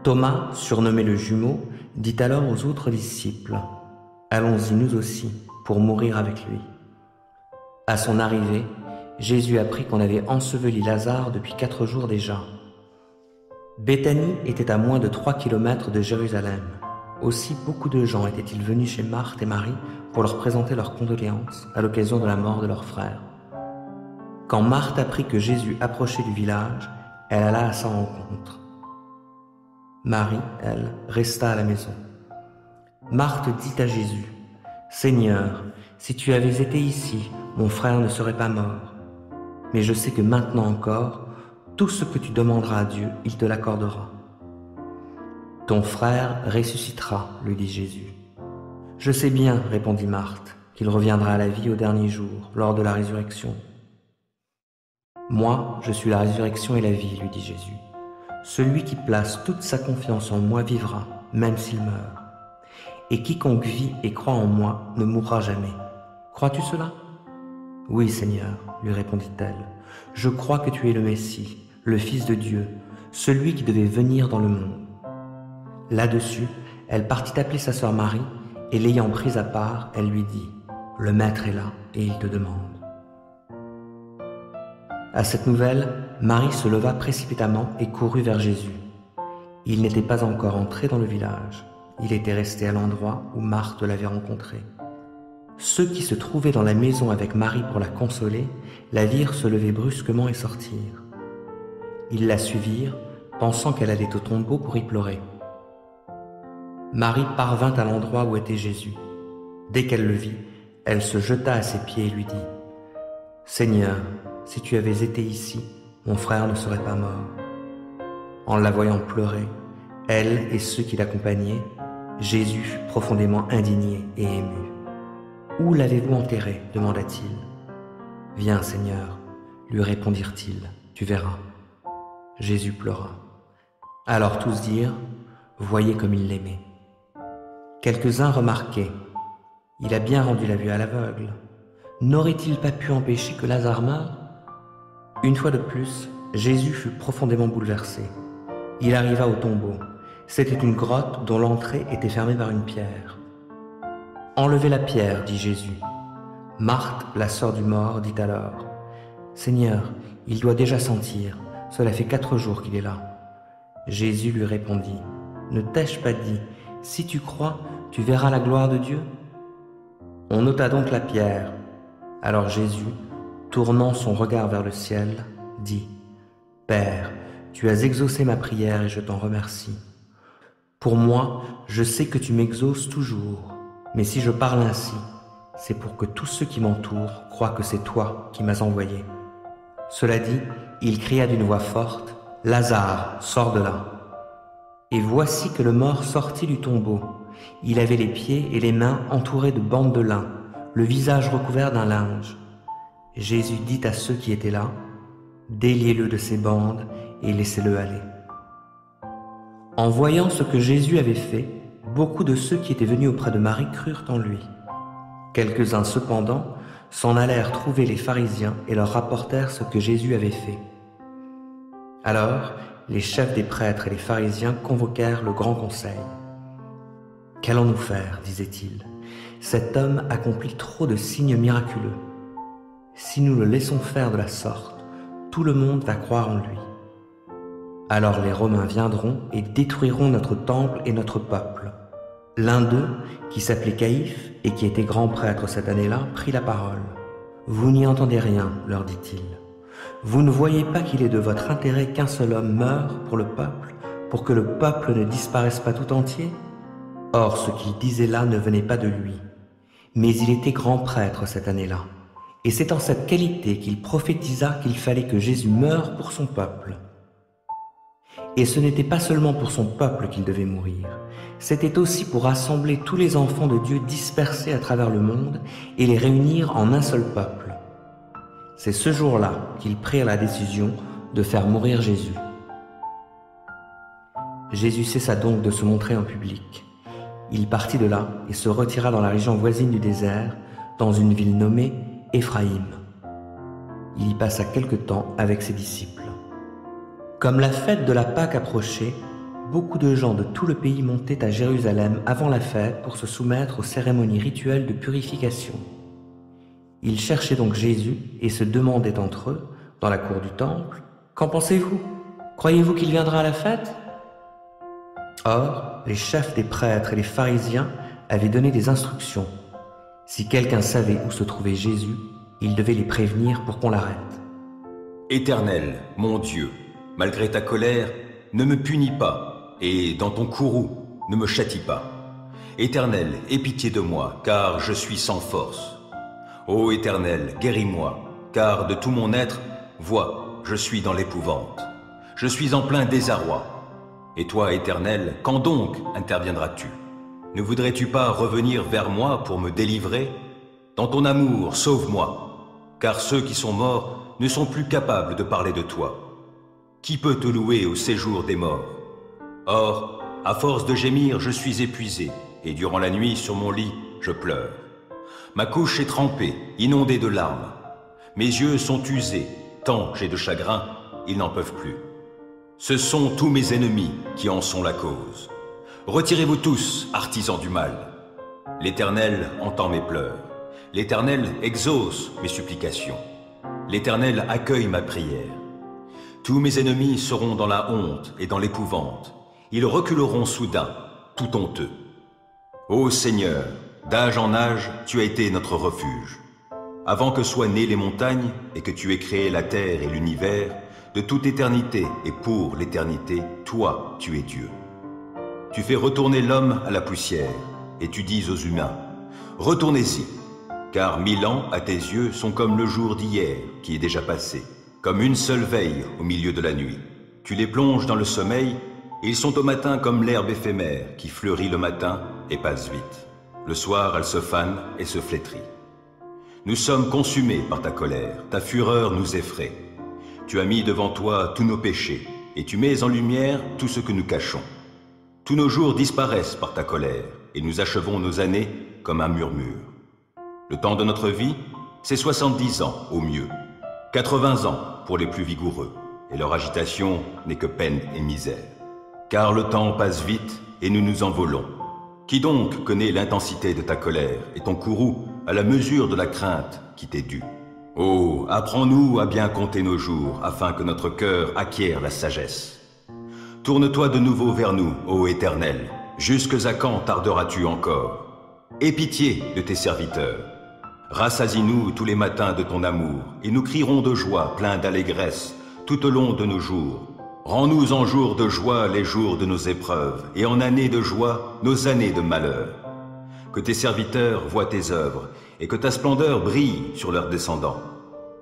Thomas, surnommé le jumeau, dit alors aux autres disciples, « Allons-y nous aussi, pour mourir avec lui. » À son arrivée, Jésus apprit qu'on avait enseveli Lazare depuis 4 jours déjà. Béthanie était à moins de 3 kilomètres de Jérusalem. Aussi beaucoup de gens étaient-ils venus chez Marthe et Marie pour leur présenter leurs condoléances à l'occasion de la mort de leur frère. Quand Marthe apprit que Jésus approchait du village, elle alla à sa rencontre. Marie, elle, resta à la maison. Marthe dit à Jésus, « Seigneur, si tu avais été ici, mon frère ne serait pas mort. Mais je sais que maintenant encore, tout ce que tu demanderas à Dieu, il te l'accordera. » « Ton frère ressuscitera, lui dit Jésus. Je sais bien, répondit Marthe, qu'il reviendra à la vie au dernier jour, lors de la résurrection. Moi, je suis la résurrection et la vie, lui dit Jésus. Celui qui place toute sa confiance en moi vivra, même s'il meurt. Et quiconque vit et croit en moi ne mourra jamais. Crois-tu cela? Oui, Seigneur, lui répondit-elle. Je crois que tu es le Messie, le Fils de Dieu, celui qui devait venir dans le monde. Là-dessus, elle partit appeler sa sœur Marie, et l'ayant prise à part, elle lui dit, « Le Maître est là, et il te demande. » À cette nouvelle, Marie se leva précipitamment et courut vers Jésus. Il n'était pas encore entré dans le village. Il était resté à l'endroit où Marthe l'avait rencontré. Ceux qui se trouvaient dans la maison avec Marie pour la consoler, la virent se lever brusquement et sortir. Ils la suivirent, pensant qu'elle allait au tombeau pour y pleurer. Marie parvint à l'endroit où était Jésus. Dès qu'elle le vit, elle se jeta à ses pieds et lui dit, « Seigneur, si tu avais été ici, mon frère ne serait pas mort. » En la voyant pleurer, elle et ceux qui l'accompagnaient, Jésus fut profondément indigné et ému. « Où l'avez-vous enterré ?» demanda-t-il. « Viens, Seigneur, lui répondirent-ils, tu verras. » Jésus pleura. Alors tous dirent, « Voyez comme il l'aimait. » Quelques-uns remarquaient, « Il a bien rendu la vue à l'aveugle. N'aurait-il pas pu empêcher que Lazare meure ?» Une fois de plus, Jésus fut profondément bouleversé. Il arriva au tombeau. C'était une grotte dont l'entrée était fermée par une pierre. « Enlevez la pierre, dit Jésus. » Marthe, la sœur du mort, dit alors, « Seigneur, il doit déjà sentir, cela fait 4 jours qu'il est là. » Jésus lui répondit, « Ne t'ai-je pas dit, si tu crois, tu verras la gloire de Dieu ?» On ôta donc la pierre. Alors Jésus, tournant son regard vers le ciel, dit, « Père, tu as exaucé ma prière et je t'en remercie. Pour moi, je sais que tu m'exauces toujours, mais si je parle ainsi, c'est pour que tous ceux qui m'entourent croient que c'est toi qui m'as envoyé. » Cela dit, il cria d'une voix forte, « Lazare, sors de là !» Et voici que le mort sortit du tombeau. Il avait les pieds et les mains entourés de bandes de lin, le visage recouvert d'un linge. Jésus dit à ceux qui étaient là, « Déliez-le de ses bandes et laissez-le aller. » En voyant ce que Jésus avait fait, beaucoup de ceux qui étaient venus auprès de Marie crurent en lui. Quelques-uns cependant s'en allèrent trouver les pharisiens et leur rapportèrent ce que Jésus avait fait. Alors, les chefs des prêtres et les pharisiens convoquèrent le grand conseil. « Qu'allons-nous faire ?» disaient-ils. « Cet homme accomplit trop de signes miraculeux. Si nous le laissons faire de la sorte, tout le monde va croire en lui. Alors les Romains viendront et détruiront notre temple et notre peuple. » L'un d'eux, qui s'appelait Caïphe et qui était grand prêtre cette année-là, prit la parole. « Vous n'y entendez rien, leur dit-il. Vous ne voyez pas qu'il est de votre intérêt qu'un seul homme meure pour le peuple, pour que le peuple ne disparaisse pas tout entier? Or, ce qu'il disait là ne venait pas de lui, mais il était grand prêtre cette année-là. Et c'est en cette qualité qu'il prophétisa qu'il fallait que Jésus meure pour son peuple. Et ce n'était pas seulement pour son peuple qu'il devait mourir, c'était aussi pour rassembler tous les enfants de Dieu dispersés à travers le monde et les réunir en un seul peuple. C'est ce jour-là qu'ils prirent la décision de faire mourir Jésus. Jésus cessa donc de se montrer en public. Il partit de là et se retira dans la région voisine du désert, dans une ville nommée Éphraïm. Il y passa quelque temps avec ses disciples. Comme la fête de la Pâque approchait, beaucoup de gens de tout le pays montaient à Jérusalem avant la fête pour se soumettre aux cérémonies rituelles de purification. Ils cherchaient donc Jésus et se demandaient entre eux, dans la cour du temple, « Qu'en pensez-vous? Croyez-vous qu'il viendra à la fête ?» Or, les chefs des prêtres et les pharisiens avaient donné des instructions. Si quelqu'un savait où se trouvait Jésus, il devait les prévenir pour qu'on l'arrête. « Éternel, mon Dieu, malgré ta colère, ne me punis pas, et dans ton courroux, ne me châtie pas. Éternel, aie pitié de moi, car je suis sans force. Ô Éternel, guéris-moi, car de tout mon être, vois, je suis dans l'épouvante. Je suis en plein désarroi. Et toi, Éternel, quand donc interviendras-tu? Ne voudrais-tu pas revenir vers moi pour me délivrer? Dans ton amour, sauve-moi, car ceux qui sont morts ne sont plus capables de parler de toi. Qui peut te louer au séjour des morts? Or, à force de gémir, je suis épuisé, et durant la nuit, sur mon lit, je pleure. Ma couche est trempée, inondée de larmes. Mes yeux sont usés, tant j'ai de chagrin, ils n'en peuvent plus. Ce sont tous mes ennemis qui en sont la cause. Retirez-vous tous, artisans du mal. L'Éternel entend mes pleurs. L'Éternel exauce mes supplications. L'Éternel accueille ma prière. Tous mes ennemis seront dans la honte et dans l'épouvante. Ils reculeront soudain, tout honteux. Ô Seigneur, d'âge en âge, tu as été notre refuge. Avant que soient nées les montagnes et que tu aies créé la terre et l'univers, de toute éternité et pour l'éternité, toi, tu es Dieu. Tu fais retourner l'homme à la poussière, et tu dis aux humains, « Retournez-y, car 1000 ans à tes yeux sont comme le jour d'hier qui est déjà passé, comme une seule veille au milieu de la nuit. Tu les plonges dans le sommeil, et ils sont au matin comme l'herbe éphémère qui fleurit le matin et passe vite. Le soir, elle se fane et se flétrit. Nous sommes consumés par ta colère, ta fureur nous effraie. Tu as mis devant toi tous nos péchés, et tu mets en lumière tout ce que nous cachons. Tous nos jours disparaissent par ta colère, et nous achevons nos années comme un murmure. Le temps de notre vie, c'est 70 ans au mieux, 80 ans pour les plus vigoureux, et leur agitation n'est que peine et misère. Car le temps passe vite, et nous nous envolons. Qui donc connaît l'intensité de ta colère, et ton courroux à la mesure de la crainte qui t'est due? Oh, apprends-nous à bien compter nos jours, afin que notre cœur acquiert la sagesse. Tourne-toi de nouveau vers nous, ô Éternel. Jusque à quand tarderas-tu encore? Aie pitié de tes serviteurs. Rassasie-nous tous les matins de ton amour, et nous crierons de joie, pleins d'allégresse, tout au long de nos jours. Rends-nous en jours de joie les jours de nos épreuves, et en années de joie nos années de malheur. Que tes serviteurs voient tes œuvres, et que ta splendeur brille sur leurs descendants.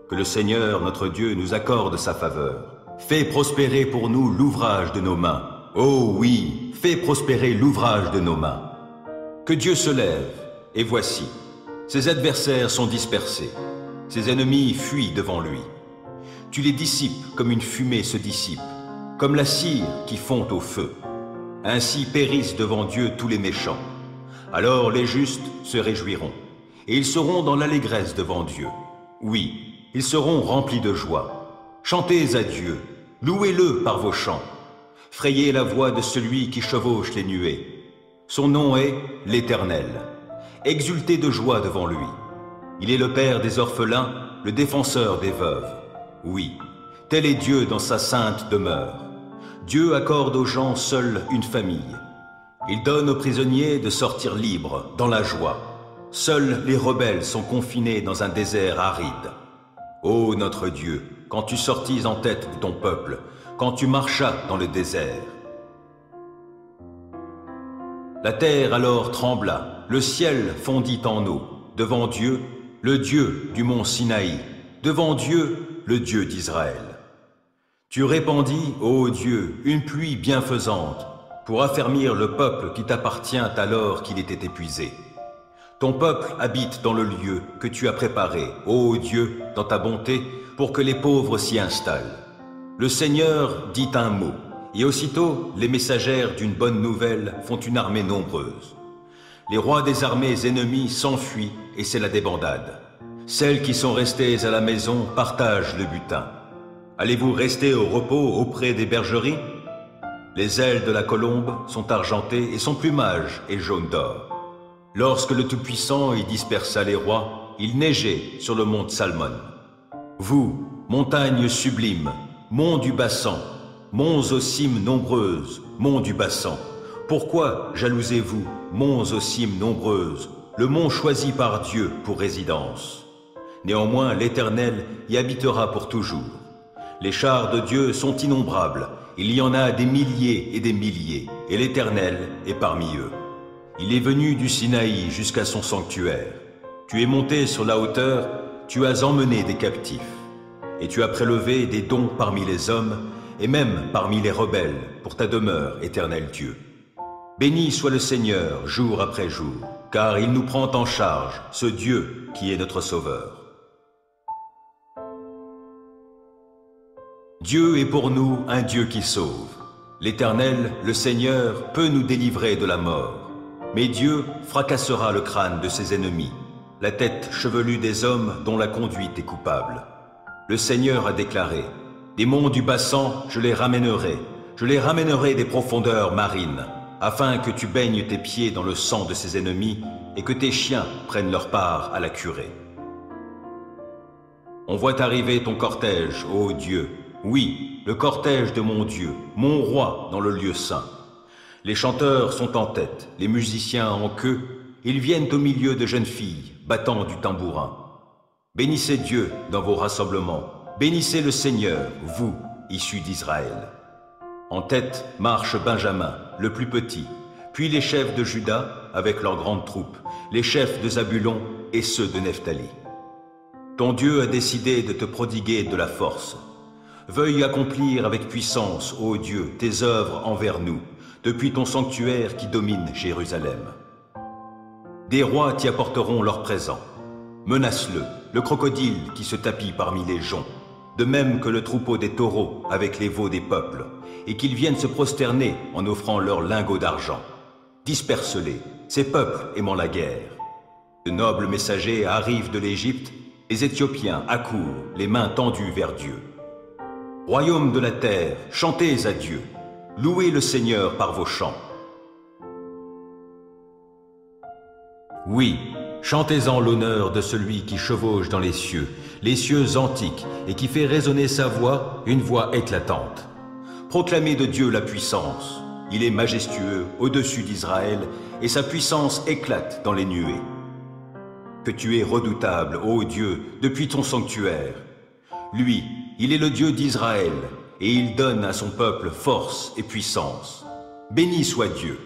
Que le Seigneur, notre Dieu, nous accorde sa faveur. Fais prospérer pour nous l'ouvrage de nos mains. Oh oui, fais prospérer l'ouvrage de nos mains. Que Dieu se lève, et voici, ses adversaires sont dispersés, ses ennemis fuient devant lui. Tu les dissipes comme une fumée se dissipe, comme la cire qui fond au feu. Ainsi périssent devant Dieu tous les méchants. Alors les justes se réjouiront, et ils seront dans l'allégresse devant Dieu. Oui, ils seront remplis de joie. Chantez à Dieu, louez-le par vos chants. Frayez la voix de celui qui chevauche les nuées. Son nom est l'Éternel. Exultez de joie devant lui. Il est le Père des orphelins, le défenseur des veuves. Oui, tel est Dieu dans sa sainte demeure. Dieu accorde aux gens seuls une famille. Il donne aux prisonniers de sortir libres, dans la joie. Seuls les rebelles sont confinés dans un désert aride. Ô notre Dieu, quand tu sortis en tête de ton peuple, quand tu marchas dans le désert. La terre alors trembla, le ciel fondit en eau, devant Dieu, le Dieu du mont Sinaï, devant Dieu, le Dieu d'Israël. Tu répandis, ô Dieu, une pluie bienfaisante, pour affermir le peuple qui t'appartient alors qu'il était épuisé. Ton peuple habite dans le lieu que tu as préparé, ô Dieu, dans ta bonté, pour que les pauvres s'y installent. Le Seigneur dit un mot, et aussitôt les messagères d'une bonne nouvelle font une armée nombreuse. Les rois des armées ennemies s'enfuient, et c'est la débandade. Celles qui sont restées à la maison partagent le butin. Allez-vous rester au repos auprès des bergeries? Les ailes de la colombe sont argentées et son plumage est jaune d'or. Lorsque le Tout-Puissant y dispersa les rois, il neigeait sur le mont Salmon. Vous, montagnes sublimes, monts du Bassan, monts aux cimes nombreuses, monts du Bassan, pourquoi jalousez-vous, monts aux cimes nombreuses, le mont choisi par Dieu pour résidence? Néanmoins, l'Éternel y habitera pour toujours. Les chars de Dieu sont innombrables, il y en a des milliers, et l'Éternel est parmi eux. Il est venu du Sinaï jusqu'à son sanctuaire. Tu es monté sur la hauteur, tu as emmené des captifs. Et tu as prélevé des dons parmi les hommes, et même parmi les rebelles, pour ta demeure, Éternel Dieu. Béni soit le Seigneur jour après jour, car il nous prend en charge, ce Dieu qui est notre Sauveur. Dieu est pour nous un Dieu qui sauve. L'Éternel, le Seigneur, peut nous délivrer de la mort. Mais Dieu fracassera le crâne de ses ennemis, la tête chevelue des hommes dont la conduite est coupable. Le Seigneur a déclaré, « Des monts du Bassan, je les ramènerai des profondeurs marines, afin que tu baignes tes pieds dans le sang de ses ennemis et que tes chiens prennent leur part à la curée. » On voit arriver ton cortège, ô Dieu, oui, le cortège de mon Dieu, mon roi dans le lieu saint. Les chanteurs sont en tête, les musiciens en queue, ils viennent au milieu de jeunes filles, battant du tambourin. Bénissez Dieu dans vos rassemblements, bénissez le Seigneur, vous, issus d'Israël. En tête marche Benjamin, le plus petit, puis les chefs de Juda avec leurs grandes troupes, les chefs de Zabulon et ceux de Nephtali. Ton Dieu a décidé de te prodiguer de la force. Veuille accomplir avec puissance, ô Dieu, tes œuvres envers nous, depuis ton sanctuaire qui domine Jérusalem. Des rois t'y apporteront leurs présents. Menace-le, le crocodile qui se tapit parmi les joncs, de même que le troupeau des taureaux avec les veaux des peuples, et qu'ils viennent se prosterner en offrant leurs lingots d'argent. Disperse-les, ces peuples aimant la guerre. De nobles messagers arrivent de l'Égypte, les Éthiopiens accourent, les mains tendues vers Dieu. Royaume de la terre, chantez à Dieu, louez le Seigneur par vos chants. Oui, chantez-en l'honneur de celui qui chevauche dans les cieux antiques, et qui fait résonner sa voix, une voix éclatante. Proclamez de Dieu la puissance. Il est majestueux au-dessus d'Israël, et sa puissance éclate dans les nuées. Que tu es redoutable, ô Dieu, depuis ton sanctuaire. Lui, il est le Dieu d'Israël, et il donne à son peuple force et puissance. Béni soit Dieu.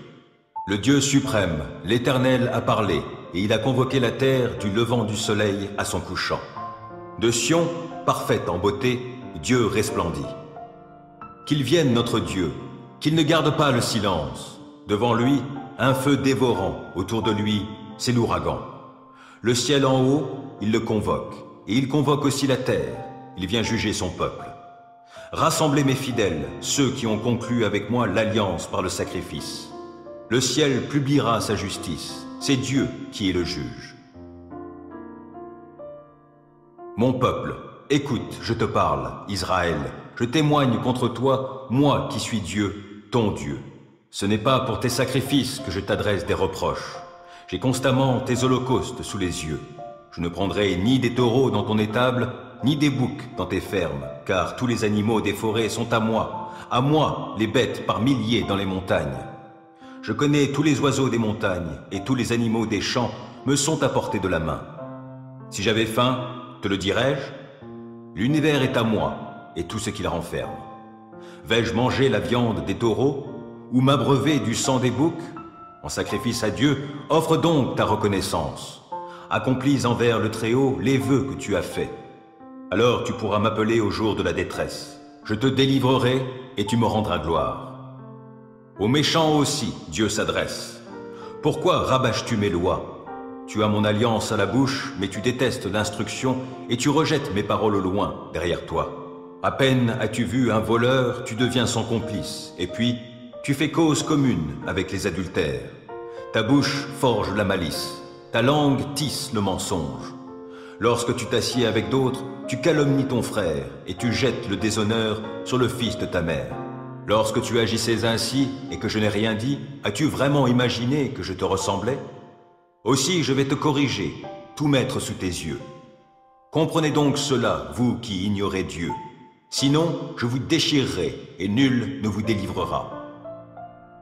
Le Dieu suprême, l'Éternel a parlé, et il a convoqué la terre du levant du soleil à son couchant. De Sion, parfaite en beauté, Dieu resplendit. Qu'il vienne notre Dieu, qu'il ne garde pas le silence. Devant lui, un feu dévorant, autour de lui, c'est l'ouragan. Le ciel en haut, il le convoque, et il convoque aussi la terre, il vient juger son peuple. Rassemblez mes fidèles, ceux qui ont conclu avec moi l'alliance par le sacrifice. Le ciel publiera sa justice, c'est Dieu qui est le juge. Mon peuple, écoute, je te parle, Israël, je témoigne contre toi, moi qui suis Dieu, ton Dieu. Ce n'est pas pour tes sacrifices que je t'adresse des reproches. J'ai constamment tes holocaustes sous les yeux. Je ne prendrai ni des taureaux dans ton étable, ni des boucs dans tes fermes, car tous les animaux des forêts sont à moi les bêtes par milliers dans les montagnes. Je connais tous les oiseaux des montagnes, et tous les animaux des champs me sont à portée de la main. Si j'avais faim, te le dirais-je? L'univers est à moi, et tout ce qu'il renferme. Vais-je manger la viande des taureaux, ou m'abreuver du sang des boucs? En sacrifice à Dieu, offre donc ta reconnaissance. Accomplis envers le Très-Haut les vœux que tu as faits. Alors tu pourras m'appeler au jour de la détresse. Je te délivrerai et tu me rendras gloire. Aux méchants aussi, Dieu s'adresse. Pourquoi rabâches-tu mes lois? Tu as mon alliance à la bouche, mais tu détestes l'instruction et tu rejettes mes paroles au loin, derrière toi. À peine as-tu vu un voleur, tu deviens son complice, et puis tu fais cause commune avec les adultères. Ta bouche forge la malice, ta langue tisse le mensonge. Lorsque tu t'assieds avec d'autres, tu calomnies ton frère et tu jettes le déshonneur sur le fils de ta mère. Lorsque tu agissais ainsi et que je n'ai rien dit, as-tu vraiment imaginé que je te ressemblais? Aussi je vais te corriger, tout mettre sous tes yeux. Comprenez donc cela, vous qui ignorez Dieu. Sinon, je vous déchirerai et nul ne vous délivrera.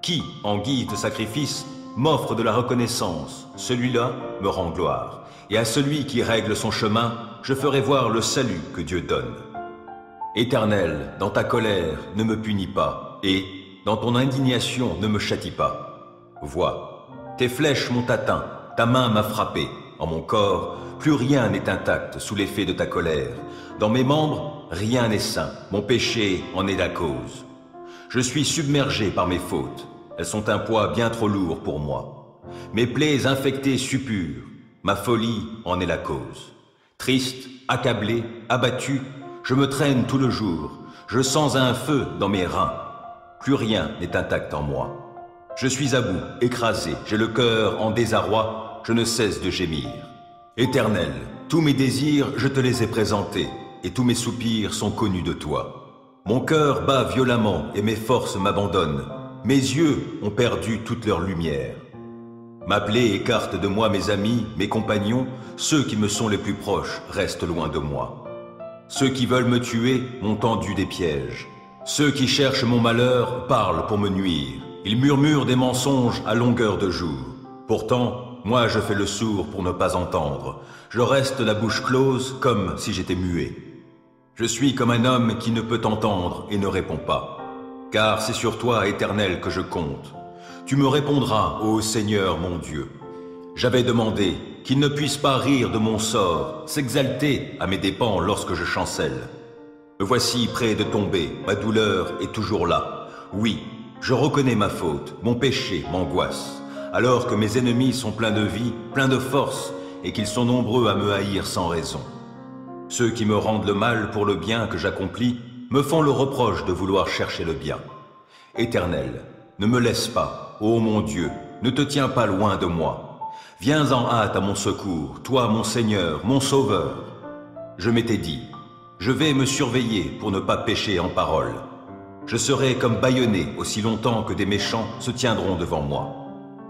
Qui, en guise de sacrifice, m'offre de la reconnaissance, celui-là me rend gloire. Et à celui qui règle son chemin, je ferai voir le salut que Dieu donne. Éternel, dans ta colère, ne me punis pas, et, dans ton indignation, ne me châtie pas. Vois, tes flèches m'ont atteint, ta main m'a frappé. En mon corps, plus rien n'est intact sous l'effet de ta colère. Dans mes membres, rien n'est sain, mon péché en est la cause. Je suis submergé par mes fautes. elles sont un poids bien trop lourd pour moi. Mes plaies infectées suppurent, ma folie en est la cause. Triste, accablé, abattu, je me traîne tout le jour, je sens un feu dans mes reins. Plus rien n'est intact en moi. Je suis à bout, écrasé, j'ai le cœur en désarroi, je ne cesse de gémir. Éternel, tous mes désirs, je te les ai présentés, et tous mes soupirs sont connus de toi. Mon cœur bat violemment et mes forces m'abandonnent. Mes yeux ont perdu toute leur lumière. Ma plaie écarte de moi mes amis, mes compagnons, ceux qui me sont les plus proches restent loin de moi. Ceux qui veulent me tuer m'ont tendu des pièges. Ceux qui cherchent mon malheur parlent pour me nuire. Ils murmurent des mensonges à longueur de jour. Pourtant, moi je fais le sourd pour ne pas entendre. Je reste la bouche close comme si j'étais muet. Je suis comme un homme qui ne peut entendre et ne répond pas. Car c'est sur toi, Éternel, que je compte. Tu me répondras, ô Seigneur mon Dieu. J'avais demandé qu'il ne puisse pas rire de mon sort, s'exalter à mes dépens lorsque je chancelle. Me voici près de tomber, ma douleur est toujours là. Oui, je reconnais ma faute, mon péché m'angoisse, alors que mes ennemis sont pleins de vie, pleins de force, et qu'ils sont nombreux à me haïr sans raison. Ceux qui me rendent le mal pour le bien que j'accomplis me font le reproche de vouloir chercher le bien. Éternel, ne me laisse pas, ô mon Dieu, ne te tiens pas loin de moi. Viens en hâte à mon secours, toi mon Seigneur, mon Sauveur. Je m'étais dit, je vais me surveiller pour ne pas pécher en parole. Je serai comme bâillonné aussi longtemps que des méchants se tiendront devant moi.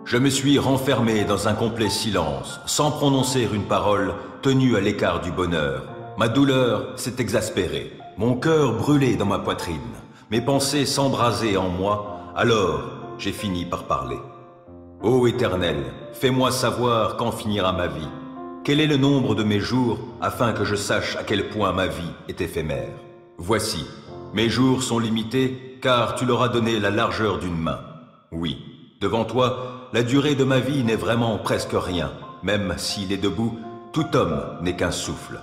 Je me suis renfermé dans un complet silence, sans prononcer une parole, tenu à l'écart du bonheur. Ma douleur s'est exaspérée, mon cœur brûlait dans ma poitrine, mes pensées s'embrasaient en moi, alors j'ai fini par parler. Ô Éternel, fais-moi savoir quand finira ma vie. Quel est le nombre de mes jours, afin que je sache à quel point ma vie est éphémère. Voici, mes jours sont limités, car tu leur as donné la largeur d'une main. Oui, devant toi, la durée de ma vie n'est vraiment presque rien. Même s'il est debout, tout homme n'est qu'un souffle.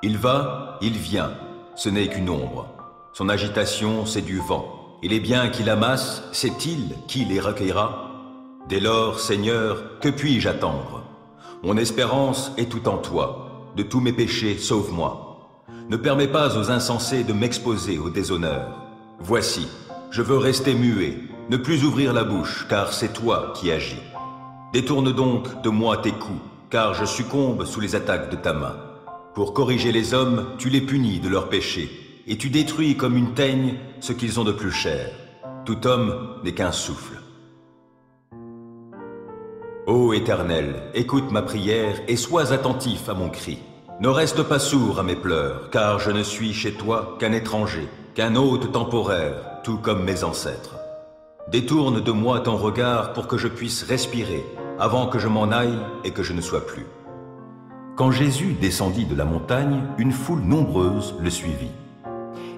Il va, il vient, ce n'est qu'une ombre. Son agitation, c'est du vent. Et les biens qu'il amasse, sait-il qui les recueillera? Dès lors, Seigneur, que puis-je attendre? Mon espérance est tout en toi. De tous mes péchés, sauve-moi. Ne permets pas aux insensés de m'exposer au déshonneur. Voici, je veux rester muet, ne plus ouvrir la bouche, car c'est toi qui agis. Détourne donc de moi tes coups, car je succombe sous les attaques de ta main. Pour corriger les hommes, tu les punis de leurs péchés, et tu détruis comme une teigne ce qu'ils ont de plus cher. Tout homme n'est qu'un souffle. Ô Éternel, écoute ma prière et sois attentif à mon cri. Ne reste pas sourd à mes pleurs, car je ne suis chez toi qu'un étranger, qu'un hôte temporaire, tout comme mes ancêtres. Détourne de moi ton regard pour que je puisse respirer, avant que je m'en aille et que je ne sois plus. Quand Jésus descendit de la montagne, une foule nombreuse le suivit.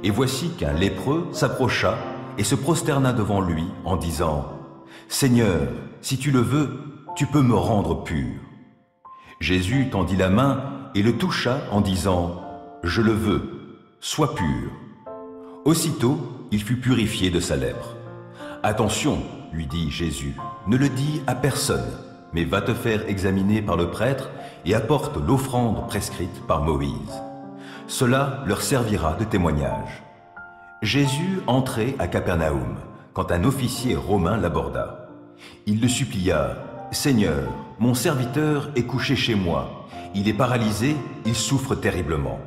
Et voici qu'un lépreux s'approcha et se prosterna devant lui en disant « Seigneur, si tu le veux, tu peux me rendre pur. » Jésus tendit la main et le toucha en disant « Je le veux, sois pur. » Aussitôt, il fut purifié de sa lèpre. « Attention, lui dit Jésus, ne le dis à personne, mais va te faire examiner par le prêtre et apporte l'offrande prescrite par Moïse. Cela leur servira de témoignage. » Jésus entrait à Capernaum, quand un officier romain l'aborda. Il le supplia « Seigneur, mon serviteur est couché chez moi. Il est paralysé, il souffre terriblement. »«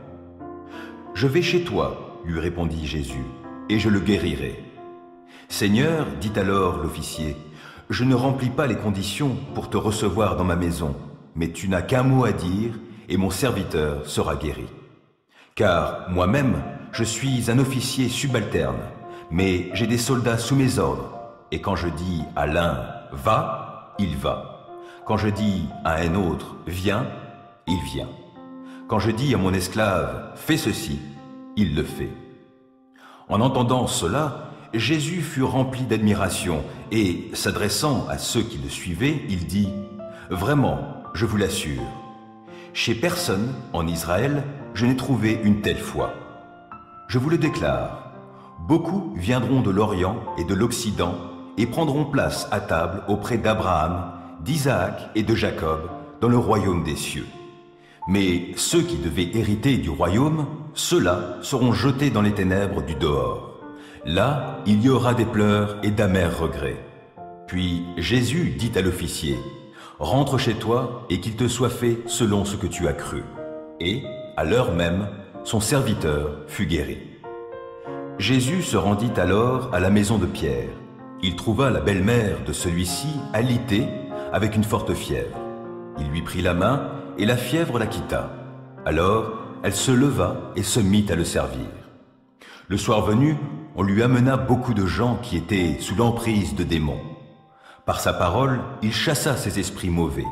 Je vais chez toi, lui répondit Jésus, et je le guérirai. »« Seigneur, dit alors l'officier, je ne remplis pas les conditions pour te recevoir dans ma maison, mais tu n'as qu'un mot à dire, et mon serviteur sera guéri. Car moi-même, je suis un officier subalterne, mais j'ai des soldats sous mes ordres, et quand je dis à l'un « va », il va. Quand je dis à un autre « viens », il vient. Quand je dis à mon esclave « fais ceci », il le fait. En entendant cela, Jésus fut rempli d'admiration et, s'adressant à ceux qui le suivaient, il dit « Vraiment, je vous l'assure, chez personne en Israël, je n'ai trouvé une telle foi. Je vous le déclare, Beaucoup viendront de l'Orient et de l'Occident et prendront place à table auprès d'Abraham, d'Isaac et de Jacob dans le royaume des cieux. Mais ceux qui devaient hériter du royaume, ceux-là seront jetés dans les ténèbres du dehors. Là, il y aura des pleurs et d'amers regrets. Puis Jésus dit à l'officier, « Rentre chez toi et qu'il te soit fait selon ce que tu as cru. » Et, à l'heure même, son serviteur fut guéri. Jésus se rendit alors à la maison de Pierre. Il trouva la belle-mère de celui-ci alitée avec une forte fièvre. Il lui prit la main et la fièvre la quitta. Alors, elle se leva et se mit à le servir. Le soir venu, on lui amena beaucoup de gens qui étaient sous l'emprise de démons. Par sa parole, il chassa ces esprits mauvais.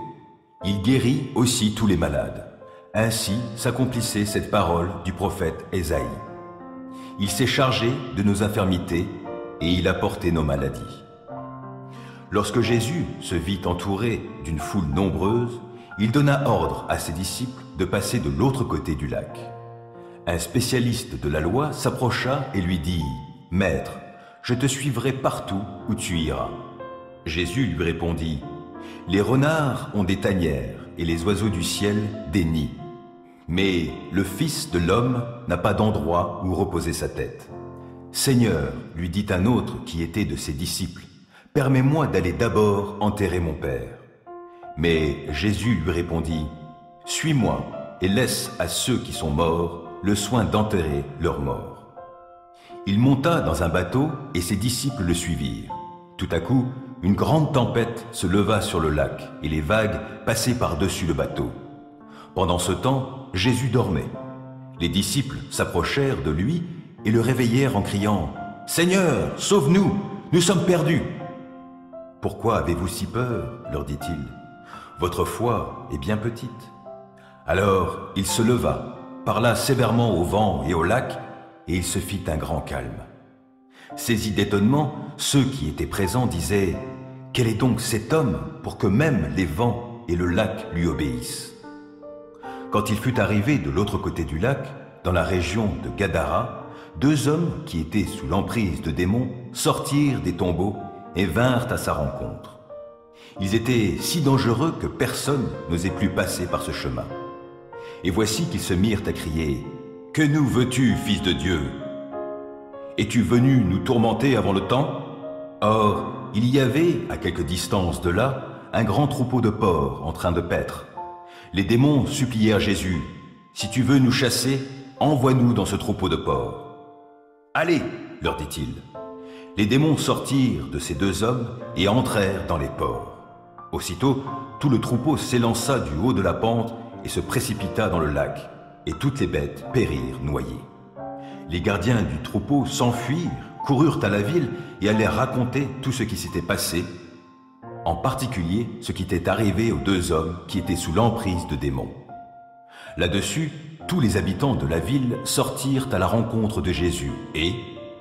Il guérit aussi tous les malades. Ainsi s'accomplissait cette parole du prophète Ésaïe. Il s'est chargé de nos infirmités et il a porté nos maladies. Lorsque Jésus se vit entouré d'une foule nombreuse, il donna ordre à ses disciples de passer de l'autre côté du lac. Un spécialiste de la loi s'approcha et lui dit « Maître, je te suivrai partout où tu iras. » Jésus lui répondit « Les renards ont des tanières et les oiseaux du ciel des nids. Mais le Fils de l'homme n'a pas d'endroit où reposer sa tête. » « Seigneur, lui dit un autre qui était de ses disciples, « permets-moi d'aller d'abord enterrer mon Père. » Mais Jésus lui répondit, « Suis-moi et laisse à ceux qui sont morts le soin d'enterrer leurs morts. » Il monta dans un bateau et ses disciples le suivirent. Tout à coup, une grande tempête se leva sur le lac et les vagues passaient par-dessus le bateau. Pendant ce temps, Jésus dormait. Les disciples s'approchèrent de lui et le réveillèrent en criant « Seigneur, sauve-nous, nous sommes perdus !»« Pourquoi avez-vous si peur ?» leur dit-il. « Votre foi est bien petite. » Alors il se leva, parla sévèrement au vent et au lac, et il se fit un grand calme. Saisis d'étonnement, ceux qui étaient présents disaient « Quel est donc cet homme pour que même les vents et le lac lui obéissent ?» Quand il fut arrivé de l'autre côté du lac, dans la région de Gadara, 2 hommes qui étaient sous l'emprise de démons sortirent des tombeaux et vinrent à sa rencontre. Ils étaient si dangereux que personne n'osait plus passer par ce chemin. Et voici qu'ils se mirent à crier « Que nous veux-tu, Fils de Dieu ? Es-tu venu nous tourmenter avant le temps ?» Or, il y avait, à quelque distance de là, un grand troupeau de porcs en train de paître. Les démons supplièrent Jésus « Si tu veux nous chasser, envoie-nous dans ce troupeau de porcs. » « Allez !» leur dit-il. Les démons sortirent de ces 2 hommes et entrèrent dans les porcs. Aussitôt, tout le troupeau s'élança du haut de la pente et se précipita dans le lac, et toutes les bêtes périrent noyées. Les gardiens du troupeau s'enfuirent, coururent à la ville et allèrent raconter tout ce qui s'était passé, en particulier ce qui était arrivé aux 2 hommes qui étaient sous l'emprise de démons. Là-dessus, tous les habitants de la ville sortirent à la rencontre de Jésus et,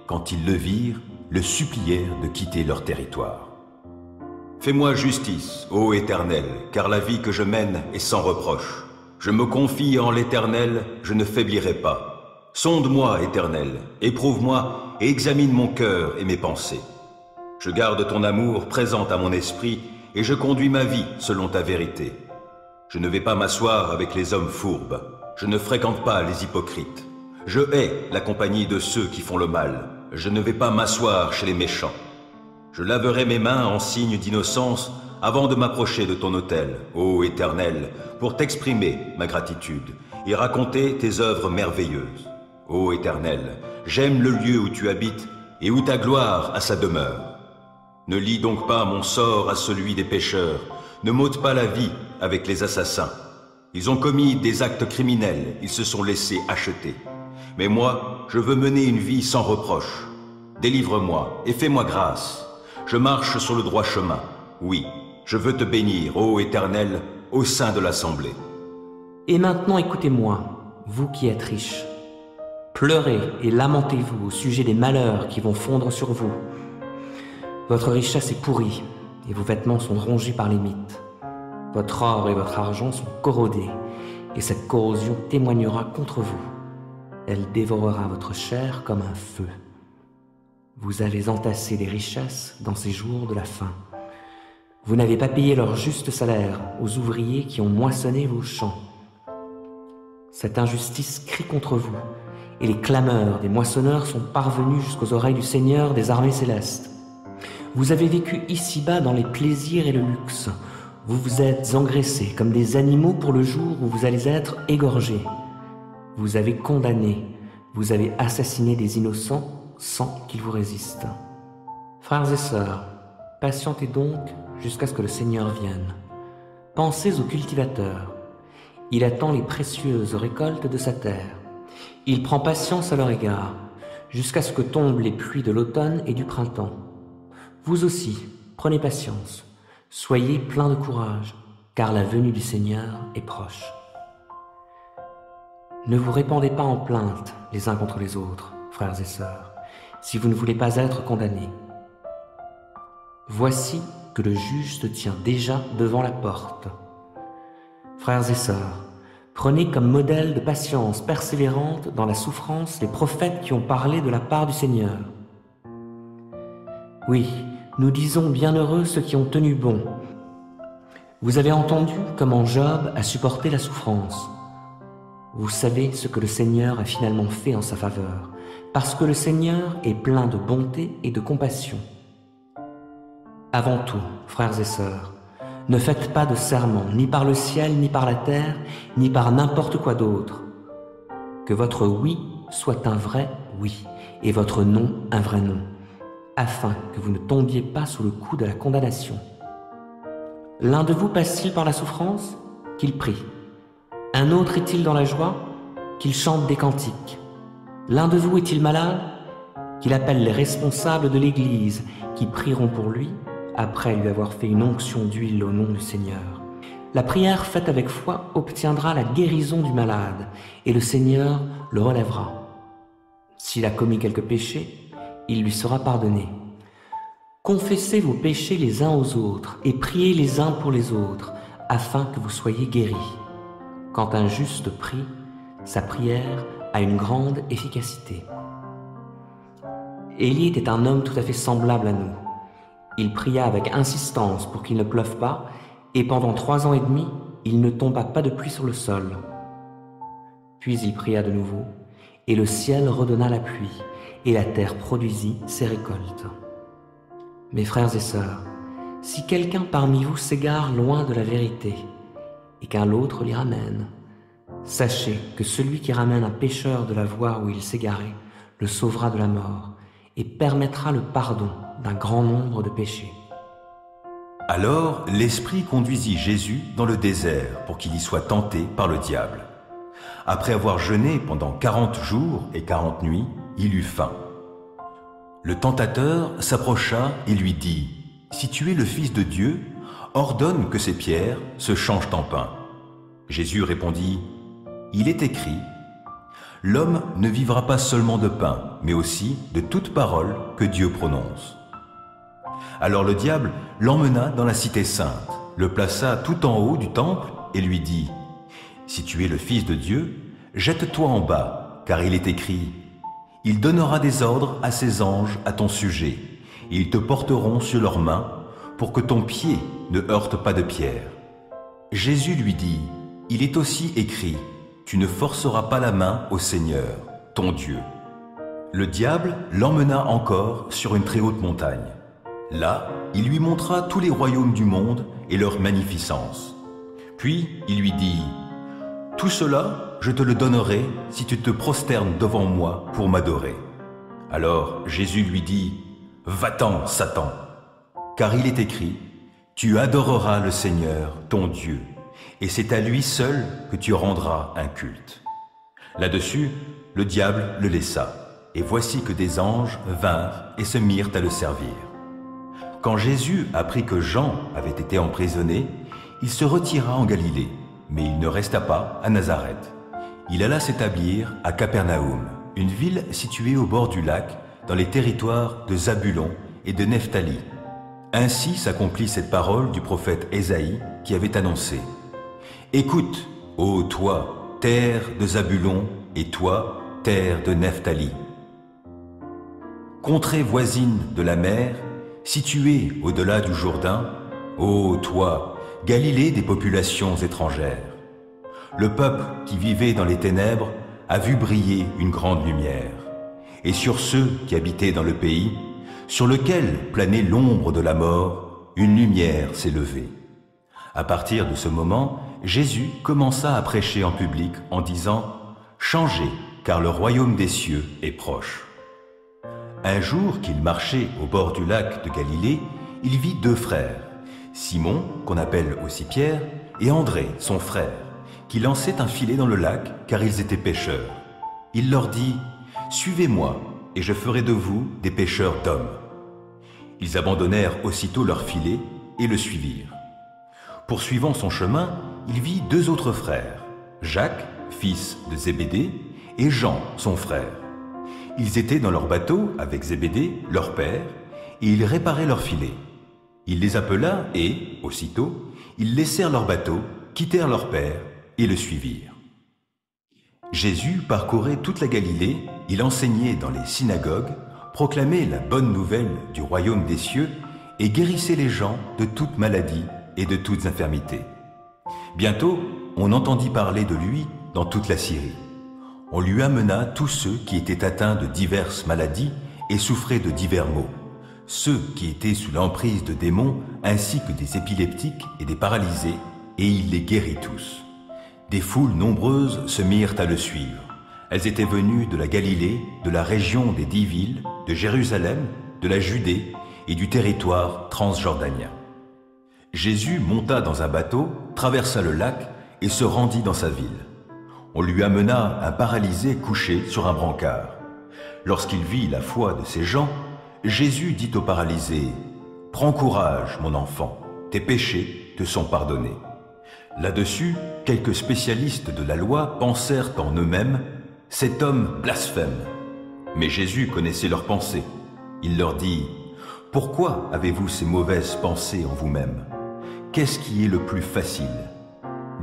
quand ils le virent, le supplièrent de quitter leur territoire. « Fais-moi justice, ô Éternel, car la vie que je mène est sans reproche. Je me confie en l'Éternel, je ne faiblirai pas. Sonde-moi, Éternel, éprouve-moi et examine mon cœur et mes pensées. Je garde ton amour présent à mon esprit et je conduis ma vie selon ta vérité. Je ne vais pas m'asseoir avec les hommes fourbes. Je ne fréquente pas les hypocrites. Je hais la compagnie de ceux qui font le mal. Je ne vais pas m'asseoir chez les méchants. Je laverai mes mains en signe d'innocence avant de m'approcher de ton autel, ô Éternel, pour t'exprimer ma gratitude et raconter tes œuvres merveilleuses. Ô Éternel, j'aime le lieu où tu habites et où ta gloire a sa demeure. Ne lie donc pas mon sort à celui des pécheurs, ne m'ôte pas la vie avec les assassins. Ils ont commis des actes criminels, ils se sont laissés acheter. Mais moi, je veux mener une vie sans reproche. Délivre-moi et fais-moi grâce. Je marche sur le droit chemin. Oui, je veux te bénir, ô Éternel, au sein de l'assemblée. Et maintenant écoutez-moi, vous qui êtes riches. Pleurez et lamentez-vous au sujet des malheurs qui vont fondre sur vous. Votre richesse est pourrie et vos vêtements sont rongés par les mites. Votre or et votre argent sont corrodés, et cette corrosion témoignera contre vous. Elle dévorera votre chair comme un feu. Vous avez entassé des richesses dans ces jours de la faim. Vous n'avez pas payé leur juste salaire aux ouvriers qui ont moissonné vos champs. Cette injustice crie contre vous, et les clameurs des moissonneurs sont parvenues jusqu'aux oreilles du Seigneur des armées célestes. Vous avez vécu ici-bas dans les plaisirs et le luxe. Vous vous êtes engraissés comme des animaux pour le jour où vous allez être égorgés. Vous avez condamné, vous avez assassiné des innocents sans qu'ils vous résistent. Frères et sœurs, patientez donc jusqu'à ce que le Seigneur vienne. Pensez au cultivateur. Il attend les précieuses récoltes de sa terre. Il prend patience à leur égard, jusqu'à ce que tombent les pluies de l'automne et du printemps. Vous aussi, prenez patience, soyez pleins de courage, car la venue du Seigneur est proche. Ne vous répandez pas en plaintes les uns contre les autres, frères et sœurs, si vous ne voulez pas être condamnés. Voici que le juste tient déjà devant la porte. Frères et sœurs, prenez comme modèle de patience persévérante dans la souffrance les prophètes qui ont parlé de la part du Seigneur. Oui, nous disons bienheureux ceux qui ont tenu bon. Vous avez entendu comment Job a supporté la souffrance. Vous savez ce que le Seigneur a finalement fait en sa faveur, parce que le Seigneur est plein de bonté et de compassion. Avant tout, frères et sœurs, ne faites pas de serment, ni par le ciel, ni par la terre, ni par n'importe quoi d'autre. Que votre oui soit un vrai oui, et votre non un vrai non, afin que vous ne tombiez pas sous le coup de la condamnation. L'un de vous passe-t-il par la souffrance? Qu'il prie. Un autre est-il dans la joie? Qu'il chante des cantiques. L'un de vous est-il malade? Qu'il appelle les responsables de l'Église, qui prieront pour lui, après lui avoir fait une onction d'huile au nom du Seigneur. La prière faite avec foi obtiendra la guérison du malade, et le Seigneur le relèvera. S'il a commis quelque péché, il lui sera pardonné. Confessez vos péchés les uns aux autres, et priez les uns pour les autres, afin que vous soyez guéris. Quand un juste prie, sa prière a une grande efficacité. Élie était un homme tout à fait semblable à nous. Il pria avec insistance pour qu'il ne pleuve pas, et pendant 3 ans et demi, il ne tomba pas de pluie sur le sol. Puis il pria de nouveau, et le ciel redonna la pluie, et la terre produisit ses récoltes. Mes frères et sœurs, si quelqu'un parmi vous s'égare loin de la vérité, et qu'un autre l'y ramène, sachez que celui qui ramène un pécheur de la voie où il s'égarait le sauvera de la mort, et permettra le pardon d'un grand nombre de péchés. Alors l'Esprit conduisit Jésus dans le désert pour qu'il y soit tenté par le diable. Après avoir jeûné pendant 40 jours et 40 nuits, il eut faim. Le tentateur s'approcha et lui dit : « Si tu es le Fils de Dieu, ordonne que ces pierres se changent en pain. » Jésus répondit : « Il est écrit : l'homme ne vivra pas seulement de pain, mais aussi de toute parole que Dieu prononce. » Alors le diable l'emmena dans la cité sainte, le plaça tout en haut du temple et lui dit : « Si tu es le Fils de Dieu, jette-toi en bas, car il est écrit : il donnera des ordres à ses anges à ton sujet, et ils te porteront sur leurs mains, pour que ton pied ne heurte pas de pierre. » Jésus lui dit : « Il est aussi écrit : tu ne forceras pas la main au Seigneur, ton Dieu. » Le diable l'emmena encore sur une très haute montagne. Là, il lui montra tous les royaumes du monde et leur magnificence. Puis il lui dit : « Tout cela, je te le donnerai si tu te prosternes devant moi pour m'adorer. » Alors Jésus lui dit : « Va-t'en, Satan, car il est écrit : tu adoreras le Seigneur, ton Dieu, et c'est à lui seul que tu rendras un culte. » Là-dessus, le diable le laissa, et voici que des anges vinrent et se mirent à le servir. Quand Jésus apprit que Jean avait été emprisonné, il se retira en Galilée, mais il ne resta pas à Nazareth. Il alla s'établir à Capernaum, une ville située au bord du lac, dans les territoires de Zabulon et de Nephtali. Ainsi s'accomplit cette parole du prophète Ésaïe qui avait annoncé : « Écoute, ô toi, terre de Zabulon, et toi, terre de Nephtali. » contrée voisine de la mer, située au-delà du Jourdain, ô toi, Galilée des populations étrangères. Le peuple qui vivait dans les ténèbres a vu briller une grande lumière. Et sur ceux qui habitaient dans le pays, sur lequel planait l'ombre de la mort, une lumière s'est levée. À partir de ce moment, Jésus commença à prêcher en public en disant « Changez, car le royaume des cieux est proche ». Un jour qu'il marchait au bord du lac de Galilée, il vit deux frères, Simon, qu'on appelle aussi Pierre, et André, son frère, qui lançaient un filet dans le lac car ils étaient pêcheurs. Il leur dit « Suivez-moi, et je ferai de vous des pêcheurs d'hommes. » Ils abandonnèrent aussitôt leur filet et le suivirent. Poursuivant son chemin, il vit deux autres frères, Jacques, fils de Zébédée, et Jean, son frère. Ils étaient dans leur bateau avec Zébédée, leur père, et ils réparaient leur filet. Il les appela et, aussitôt, ils laissèrent leur bateau, quittèrent leur père et le suivirent. Jésus parcourait toute la Galilée, il enseignait dans les synagogues, proclamait la bonne nouvelle du royaume des cieux et guérissait les gens de toute maladie et de toutes infirmités. Bientôt, on entendit parler de lui dans toute la Syrie. On lui amena tous ceux qui étaient atteints de diverses maladies et souffraient de divers maux, ceux qui étaient sous l'emprise de démons ainsi que des épileptiques et des paralysés, et il les guérit tous. Des foules nombreuses se mirent à le suivre. Elles étaient venues de la Galilée, de la région des 10 villes, de Jérusalem, de la Judée et du territoire transjordanien. Jésus monta dans un bateau, traversa le lac et se rendit dans sa ville. On lui amena un paralysé couché sur un brancard. Lorsqu'il vit la foi de ces gens, Jésus dit au paralysé « Prends courage, mon enfant, tes péchés te sont pardonnés. » Là-dessus, quelques spécialistes de la loi pensèrent en eux-mêmes « Cet homme blasphème ». Mais Jésus connaissait leurs pensées. Il leur dit « Pourquoi avez-vous ces mauvaises pensées en vous-même? Qu'est-ce qui est le plus facile?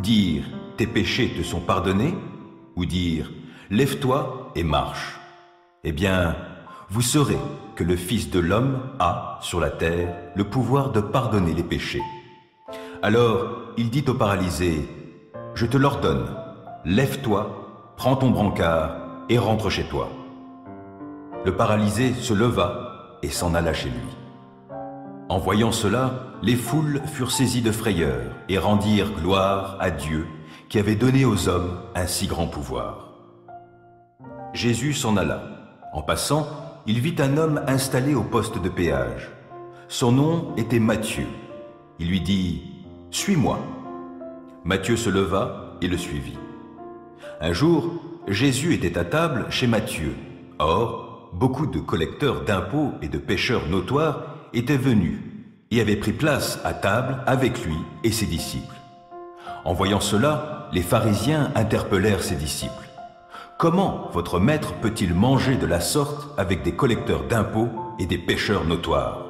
Dire « Tes péchés te sont pardonnés » ou dire « Lève-toi et marche ». Eh bien, vous saurez que le Fils de l'homme a, sur la terre, le pouvoir de pardonner les péchés. Alors, il dit au paralysé, « Je te l'ordonne, lève-toi, prends ton brancard et rentre chez toi. » Le paralysé se leva et s'en alla chez lui. En voyant cela, les foules furent saisies de frayeur et rendirent gloire à Dieu qui avait donné aux hommes un si grand pouvoir. Jésus s'en alla. En passant, il vit un homme installé au poste de péage. Son nom était Matthieu. Il lui dit « Suis-moi ». Matthieu se leva et le suivit. Un jour, Jésus était à table chez Matthieu. Or, beaucoup de collecteurs d'impôts et de pêcheurs notoires étaient venus et avaient pris place à table avec lui et ses disciples. En voyant cela, les pharisiens interpellèrent ses disciples. « Comment votre maître peut-il manger de la sorte avec des collecteurs d'impôts et des pêcheurs notoires ?»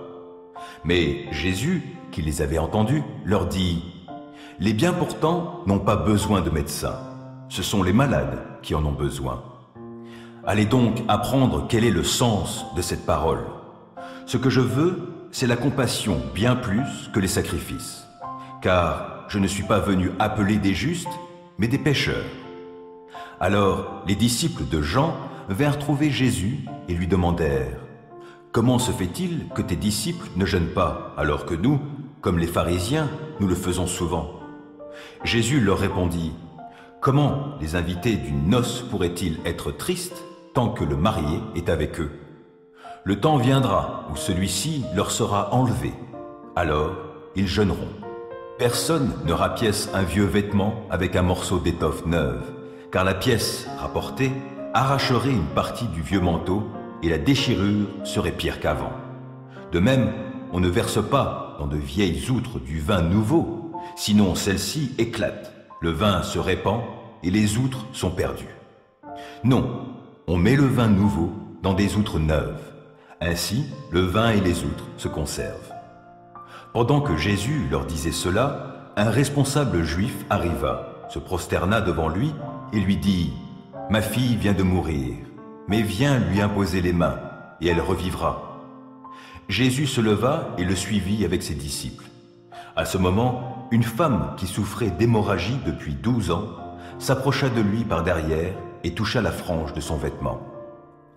Mais Jésus, qui les avait entendus, leur dit « Les bien portants n'ont pas besoin de médecins, ce sont les malades qui en ont besoin. Allez donc apprendre quel est le sens de cette parole. Ce que je veux, c'est la compassion bien plus que les sacrifices, car je ne suis pas venu appeler des justes, mais des pécheurs. » Alors les disciples de Jean vinrent trouver Jésus et lui demandèrent « Comment se fait-il que tes disciples ne jeûnent pas, alors que nous, comme les pharisiens, nous le faisons souvent ?» Jésus leur répondit « Comment les invités d'une noce pourraient-ils être tristes tant que le marié est avec eux? Le temps viendra où celui-ci leur sera enlevé. Alors ils jeûneront. Personne ne rapièce un vieux vêtement avec un morceau d'étoffe neuve, car la pièce rapportée arracherait une partie du vieux manteau et la déchirure serait pire qu'avant. De même, on ne verse pas dans de vieilles outres du vin nouveau, sinon celles-ci éclatent, le vin se répand et les outres sont perdues. Non, on met le vin nouveau dans des outres neuves. Ainsi, le vin et les outres se conservent. » Pendant que Jésus leur disait cela, un responsable juif arriva, se prosterna devant lui et lui dit « Ma fille vient de mourir, mais viens lui imposer les mains, et elle revivra. Jésus se leva et le suivit avec ses disciples. À ce moment, une femme qui souffrait d'hémorragie depuis 12 ans s'approcha de lui par derrière et toucha la frange de son vêtement.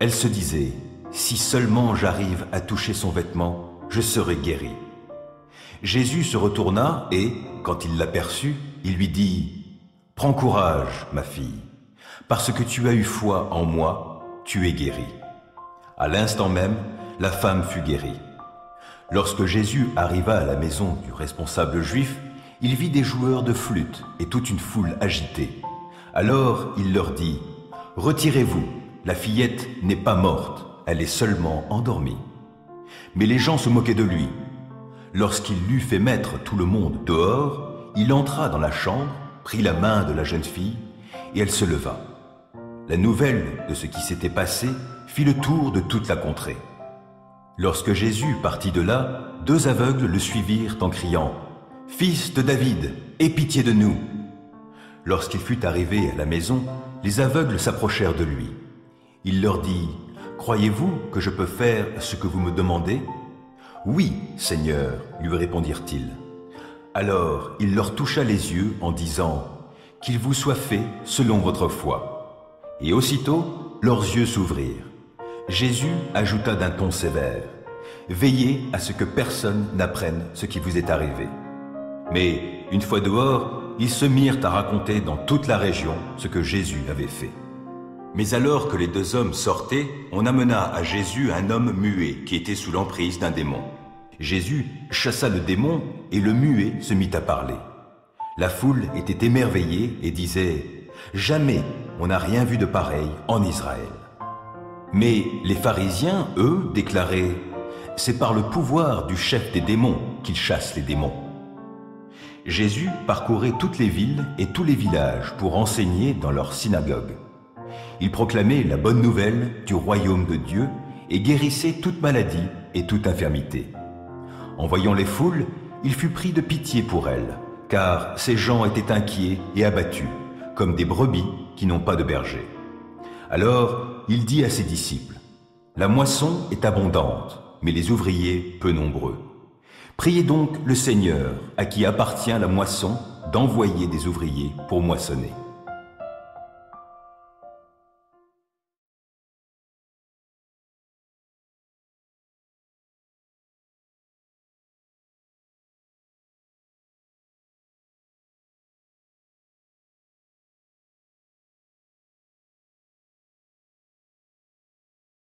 Elle se disait, « Si seulement j'arrive à toucher son vêtement, je serai guéri. » Jésus se retourna et, quand il l'aperçut, il lui dit, « Prends courage, ma fille, parce que tu as eu foi en moi, tu es guérie. » À l'instant même, la femme fut guérie. Lorsque Jésus arriva à la maison du responsable juif, il vit des joueurs de flûte et toute une foule agitée. Alors il leur dit, « Retirez-vous, la fillette n'est pas morte, elle est seulement endormie. » Mais les gens se moquaient de lui. Lorsqu'il l'eut fait mettre tout le monde dehors, il entra dans la chambre, prit la main de la jeune fille, et elle se leva. La nouvelle de ce qui s'était passé fit le tour de toute la contrée. Lorsque Jésus partit de là, 2 aveugles le suivirent en criant « Fils de David, aie pitié de nous !» Lorsqu'il fut arrivé à la maison, les aveugles s'approchèrent de lui. Il leur dit « Croyez-vous que je peux faire ce que vous me demandez ?»« Oui, Seigneur, lui répondirent-ils. Alors il leur toucha les yeux en disant « Qu'il vous soit fait selon votre foi. » Et aussitôt, leurs yeux s'ouvrirent. Jésus ajouta d'un ton sévère, « Veillez à ce que personne n'apprenne ce qui vous est arrivé. » Mais une fois dehors, ils se mirent à raconter dans toute la région ce que Jésus avait fait. Mais alors que les 2 hommes sortaient, on amena à Jésus un homme muet qui était sous l'emprise d'un démon. Jésus chassa le démon et le muet se mit à parler. La foule était émerveillée et disait « Jamais on n'a rien vu de pareil en Israël. » Mais les pharisiens, eux, déclaraient « C'est par le pouvoir du chef des démons qu'il chasse les démons. » Jésus parcourait toutes les villes et tous les villages pour enseigner dans leurs synagogues. Il proclamait la bonne nouvelle du royaume de Dieu et guérissait toute maladie et toute infirmité. En voyant les foules, il fut pris de pitié pour elles, car ces gens étaient inquiets et abattus, comme des brebis qui n'ont pas de berger. Alors il dit à ses disciples, « La moisson est abondante, mais les ouvriers peu nombreux. Priez donc le Seigneur, à qui appartient la moisson, d'envoyer des ouvriers pour moissonner. »